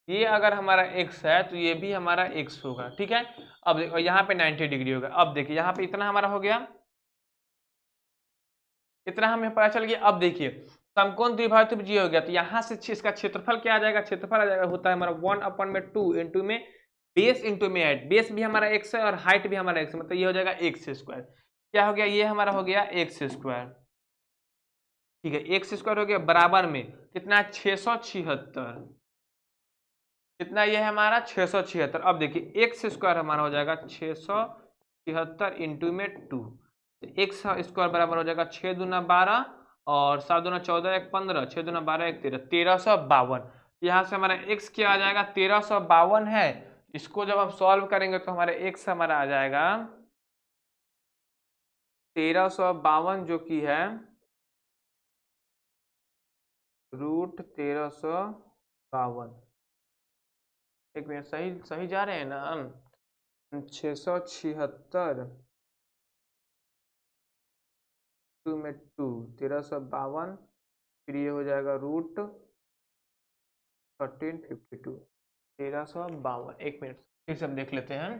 ये अगर हमारा x है तो ये भी हमारा x होगा। ठीक है, अब देखो यहाँ पे 90 डिग्री होगा। अब देखिए यहाँ पे इतना हमारा हो गया, इतना हमें पता चल गया। अब देखिए समकोण द्विबाहु त्रिभुज हो गया, तो यहाँ से इसका क्षेत्रफल क्या आ जाएगा, क्षेत्रफल आ जाएगा होता है हमारा 1/2 इंटू में बेस इंटू में हाइट, बेस भी हमारा x है और हाइट भी हमारा x है, मतलब ये हो जाएगा एक्स स्क्वायर। क्या हो गया, ये हमारा हो गया एक्स स्क्वायर। ठीक है, एक्स स्क्वायर हो गया बराबर में कितना, 676। कितना ये है हमारा 676। अब देखिए एक्स स्क्वायर हमारा हो जाएगा 676 इंटू में 2, एक्स स्क्वायर बराबर हो जाएगा 6 दूना 12 और 7 दूना 14, 1 15, 6 दूना 12 1 13, 1352। यहाँ से हमारा एक्स क्या आ जाएगा, 1352 है। इसको जब हम सॉल्व करेंगे तो हमारा एक्स हमारा आ जाएगा 1352, जो कि है √1352। एक मिनट, सही सही जा रहे हैं ना हम? 676 टू में 2, 1352, फिर ये हो जाएगा √1352, 1352। एक मिनट फिर से हम देख लेते हैं।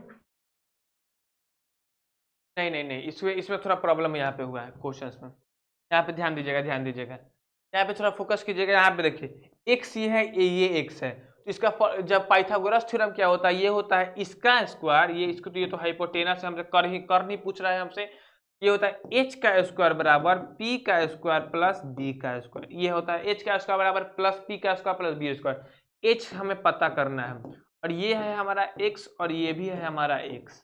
नहीं नहीं नहीं, इसमें इसमें थोड़ा प्रॉब्लम यहाँ पे हुआ है क्वेश्चंस में। यहाँ पे ध्यान दीजिएगा, ध्यान दीजिएगा, यहाँ पे थोड़ा फोकस कीजिएगा। यहाँ पे देखिए एक्स ये है, ये एक्स है, तो इसका जब पाइथागोरस थ्योरम क्या होता है, ये होता है इसका स्क्वायर, ये इसको, तो ये तो हाइपोटेनस हमसे कर नहीं पूछ रहा है हमसे। ये होता है एच का स्क्वायर बराबर पी का स्क्वायर प्लस बी का स्क्वायर। ये होता है एच का स्क्वायर बराबर प्लस पी का square plus B square. H हमें पता करना है, और ये है हमारा एक्स और ये भी है हमारा एक्स।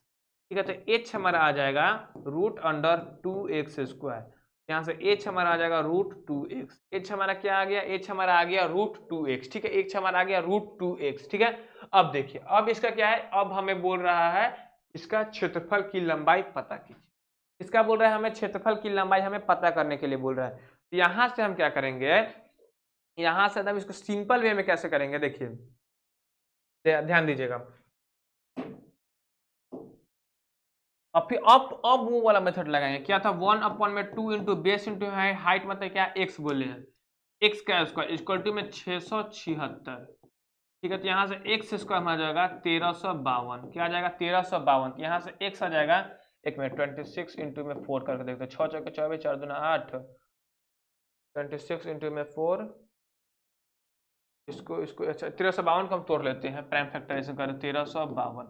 ठीक है, तो एच हमारा आ जाएगा √2x²। यहाँ से एच हमारा आ जाएगा √2x। एच हमारा क्या आ गया, एच हमारा आ गया √2x। ठीक है, एच हमारा आ गया √2x। ठीक है, अब देखिए, अब इसका क्या है, अब हमें बोल रहा है इसका क्षेत्रफल की लंबाई पता कीजिए। इसका बोल रहा है हमें क्षेत्रफल की लंबाई हमें पता करने के लिए बोल रहा है। तो यहाँ से हम क्या करेंगे, यहाँ से हम इसको सिंपल वे में कैसे करेंगे, देखिए ध्यान दीजिएगा। अब फिर अब वो वाला मेथड लगाएंगे, क्या था, 1 में 2 इंटू बेस इंटू हाइट, मतलब क्या, एक्स बोले हैं, एक्स का स्क्वायर इक्वल टू में 676। ठीक है, तो यहाँ से एक्स स्क्वायर में आ जाएगा 1352। क्या आ जाएगा, 1352। यहाँ से एक्स आ जाएगा, एक मिनट, 26 इंटू में 4 करके देखते हैं। 6 चौके 24, 4 दूना 8, 26 इंटू में 4, इसको इसको अच्छा 1352 को हम तोड़ लेते हैं, प्राइम फैक्टराइजेशन करें, 1352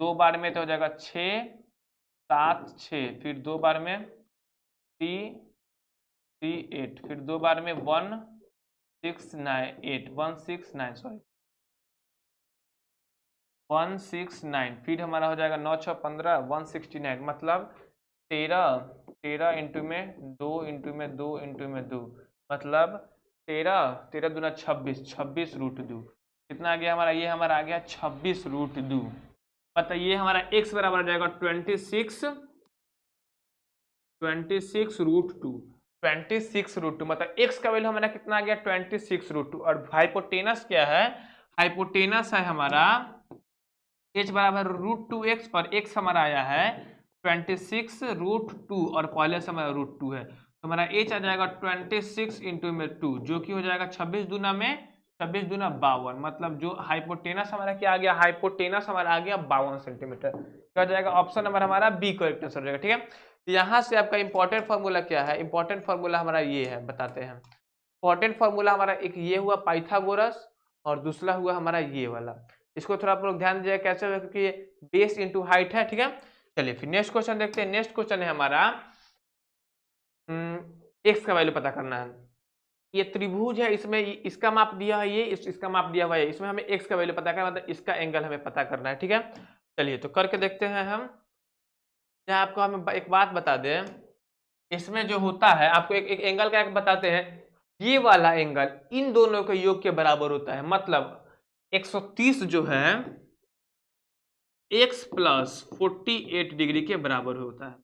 दो बार में तो हो जाएगा 6 7 6, फिर दो बार में 3 3 8, फिर दो बार में 1 6 9 8 1 6 9, सॉरी 169, फिर हमारा हो जाएगा 9 6 15 169, मतलब 13 इंटू में 2 इंटू में 2 इंटू में 2, मतलब 13 दूना 26, 26 √2। कितना आ गया हमारा, ये हमारा आ गया 26 √2। मतलब ये हमारा x बराबर आ जाएगा 26 √2। 26 √2 मतलब x का वैल्यू हमारा कितना आ गया, 26 √2। और हाइपोटेनस क्या है, हाइपोटेनस है हमारा h बराबर √2x, और x हमारा आया है 26 √2, और पहले से हमारा √2 है, तो हमारा h आ जाएगा 26 इंटू में 2, जो कि हो जाएगा 26 दूना में 26 दूना 52। मतलब जो हाइपोटेनस हमारा क्या आ गया, हाइपोटेनस हमारा आ गया 52 सेंटीमीटर। क्या हो जाएगा, ऑप्शन नंबर हमारा बी करेक्ट आंसर हो जाएगा। ठीक है, तो यहाँ से आपका इंपॉर्टेंट फार्मूला क्या है, इंपॉर्टेंट फार्मूला हमारा ये है, बताते हैं। इंपॉर्टेंट फार्मूला हमारा एक ये हुआ पाइथागोरस, और दूसरा हुआ हमारा ये वाला। इसको थोड़ा आप लोग ध्यान दीजिएगा कैसे होगा, क्योंकि ये बेस इंटू हाइट है। ठीक है, चलिए फिर नेक्स्ट क्वेश्चन देखते हैं। नेक्स्ट क्वेश्चन है हमारा एक्स का वैल्यू पता करना है। ये त्रिभुज है, इसमें इसका माप दिया है, ये इसका माप दिया हुआ है, इसमें हमें एक्स का वैल्यू पता करना, मतलब इसका एंगल हमें पता करना है। ठीक है, चलिए तो करके देखते हैं हम। यहाँ आपको हम एक बात बता दें, इसमें जो होता है आपको एक एंगल का एक बताते हैं, ये वाला एंगल इन दोनों के योग के बराबर होता है। मतलब 130 जो है x प्लस 48 डिग्री के बराबर होता है।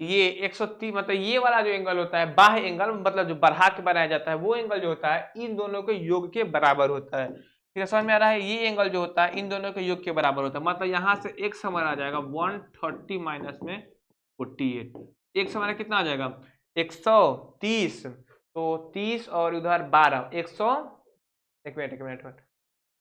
ये 130 मतलब ये वाला जो एंगल होता है, बाह्य एंगल, मतलब जो बढ़ा के बनाया जाता है, वो एंगल जो होता है इन दोनों के योग के बराबर होता है। ठीक है, समझ में आ रहा है, ये एंगल जो होता है इन दोनों के योग के बराबर होता है। मतलब यहाँ से x हमारा आ जाएगा 130 माइनस में 48, x हमारा कितना आ जाएगा 130, तो 30 और उधर 12, 100, एक मिनट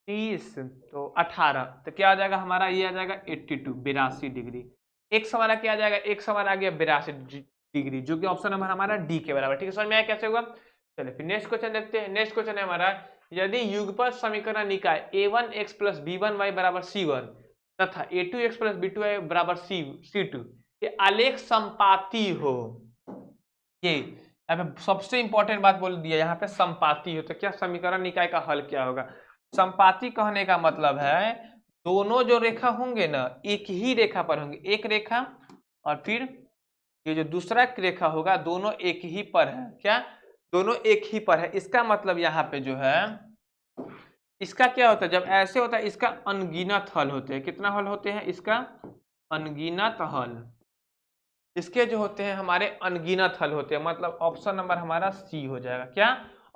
30 तो 18, तो क्या आ जाएगा हमारा, ये आ जाएगा 82 डिग्री। एक्स हमारा क्या आ जाएगा, एक्स हमारा आ गया 82 डिग्री, जो कि ऑप्शन नंबर हमारा डी के बराबर। ठीक है, समझ में आया कैसे होगा। चलिए फिर नेक्स्ट क्वेश्चन देखते हैं। नेक्स्ट क्वेश्चन है हमारा, यदि युगपत समीकरण निकाय a1x + b1y = c1 तथा a2x प्लस b2y बराबर c2 ये आलेख संपाती हो। ये यहाँ पे सबसे इंपॉर्टेंट बात बोल दिया, यहाँ पे संपाती हो तो क्या समीकरण निकाय का हल क्या होगा। संपाती कहने का मतलब है दोनों जो रेखा होंगे ना एक ही रेखा पर होंगे, एक रेखा और फिर ये जो दूसरा रेखा होगा दोनों एक ही पर है। क्या दोनों एक ही पर है, इसका मतलब यहाँ पे जो है इसका क्या होता है, जब ऐसे होता है इसका अनगिनत हल होते हैं। कितना हल होते हैं इसका, अनगिनत हल। इसके जो होते हैं हमारे अनगिनत हल होते हैं, मतलब ऑप्शन नंबर हमारा सी हो जाएगा। क्या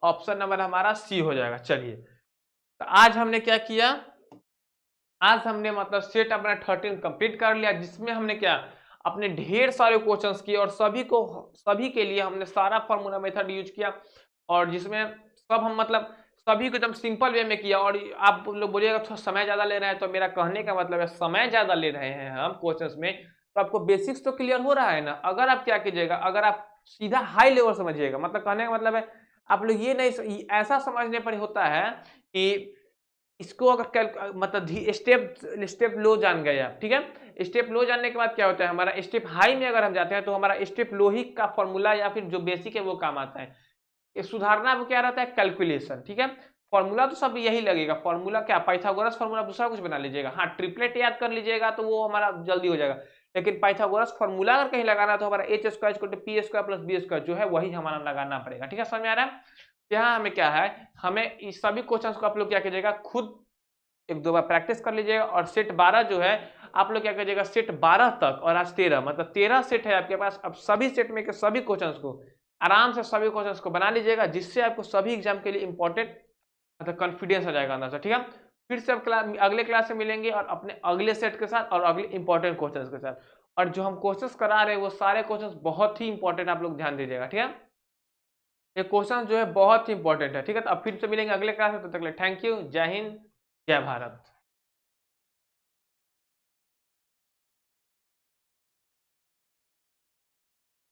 ऑप्शन नंबर हमारा सी हो जाएगा। चलिए तो आज हमने क्या किया, आज हमने मतलब सेट अपना 13 कंप्लीट कर लिया, जिसमें हमने क्या अपने ढेर सारे क्वेश्चंस किए और सभी के लिए हमने सारा फार्मूला मेथड यूज किया, और जिसमें सब हम मतलब सभी को एकदम सिंपल वे में किया। और आप लोग बोलिएगा थोड़ा समय ज्यादा ले रहे हैं, तो मेरा कहने का मतलब है समय ज्यादा ले रहे हैं हम क्वेश्चंस में, तो आपको बेसिक्स तो क्लियर हो रहा है ना। अगर आप क्या कीजिएगा, अगर आप सीधा हाई लेवल समझिएगा, मतलब कहने का मतलब है आप लोग ये नहीं ऐसा समझने पर होता है कि इसको अगर मतलब स्टेप स्टेप लो जान गए आप, ठीक है। स्टेप लो जानने के बाद क्या होता है, हमारा स्टेप हाई में अगर हम जाते हैं तो हमारा स्टेप लो ही का फॉर्मूला या फिर जो बेसिक है वो काम आता है। ये सुधारना वो क्या रहता है, कैलकुलेशन, ठीक है। फॉर्मूला तो सब यही लगेगा, फॉर्मूला क्या पाइथागोरस फॉर्मूला दूसरा कुछ बना लीजिएगा। हाँ ट्रिपलेट याद कर लीजिएगा तो वो हमारा जल्दी हो जाएगा, लेकिन पाइथागोरस फॉर्मूला अगर कहीं लगाना तो हमारा H square P square plus B square जो है वही हमारा लगाना पड़ेगा। ठीक है, समझ में आ रहा है। यहाँ हमें क्या है, हमें इस सभी क्वेश्चंस को आप लोग क्या कीजिएगा, खुद एक दो बार प्रैक्टिस कर लीजिएगा। और सेट 12 जो है आप लोग क्या कीजिएगा, सेट 12 तक और आज 13 मतलब 13 सेट है आपके पास। अब सभी सेट में के सभी क्वेश्चंस को आराम से सभी क्वेश्चंस को बना लीजिएगा, जिससे आपको सभी एग्जाम के लिए इंपॉर्टेंट मतलब कॉन्फिडेंस आ जाएगा अंदर से। ठीक है, फिर से अब अगले क्लास में मिलेंगे और अपने अगले सेट के साथ और अगले इंपॉर्टेंट क्वेश्चन के साथ। और जो हम क्वेश्चंस करा रहे हैं वो सारे क्वेश्चंस बहुत ही इंपॉर्टेंट, आप लोग ध्यान दीजिएगा। ठीक है, ये क्वेश्चन जो है बहुत ही इंपॉर्टेंट है। ठीक है, तो अब फिर से मिलेंगे अगले क्लास में, तब तक के लिए थैंक यू, जय हिंद, जय भारत।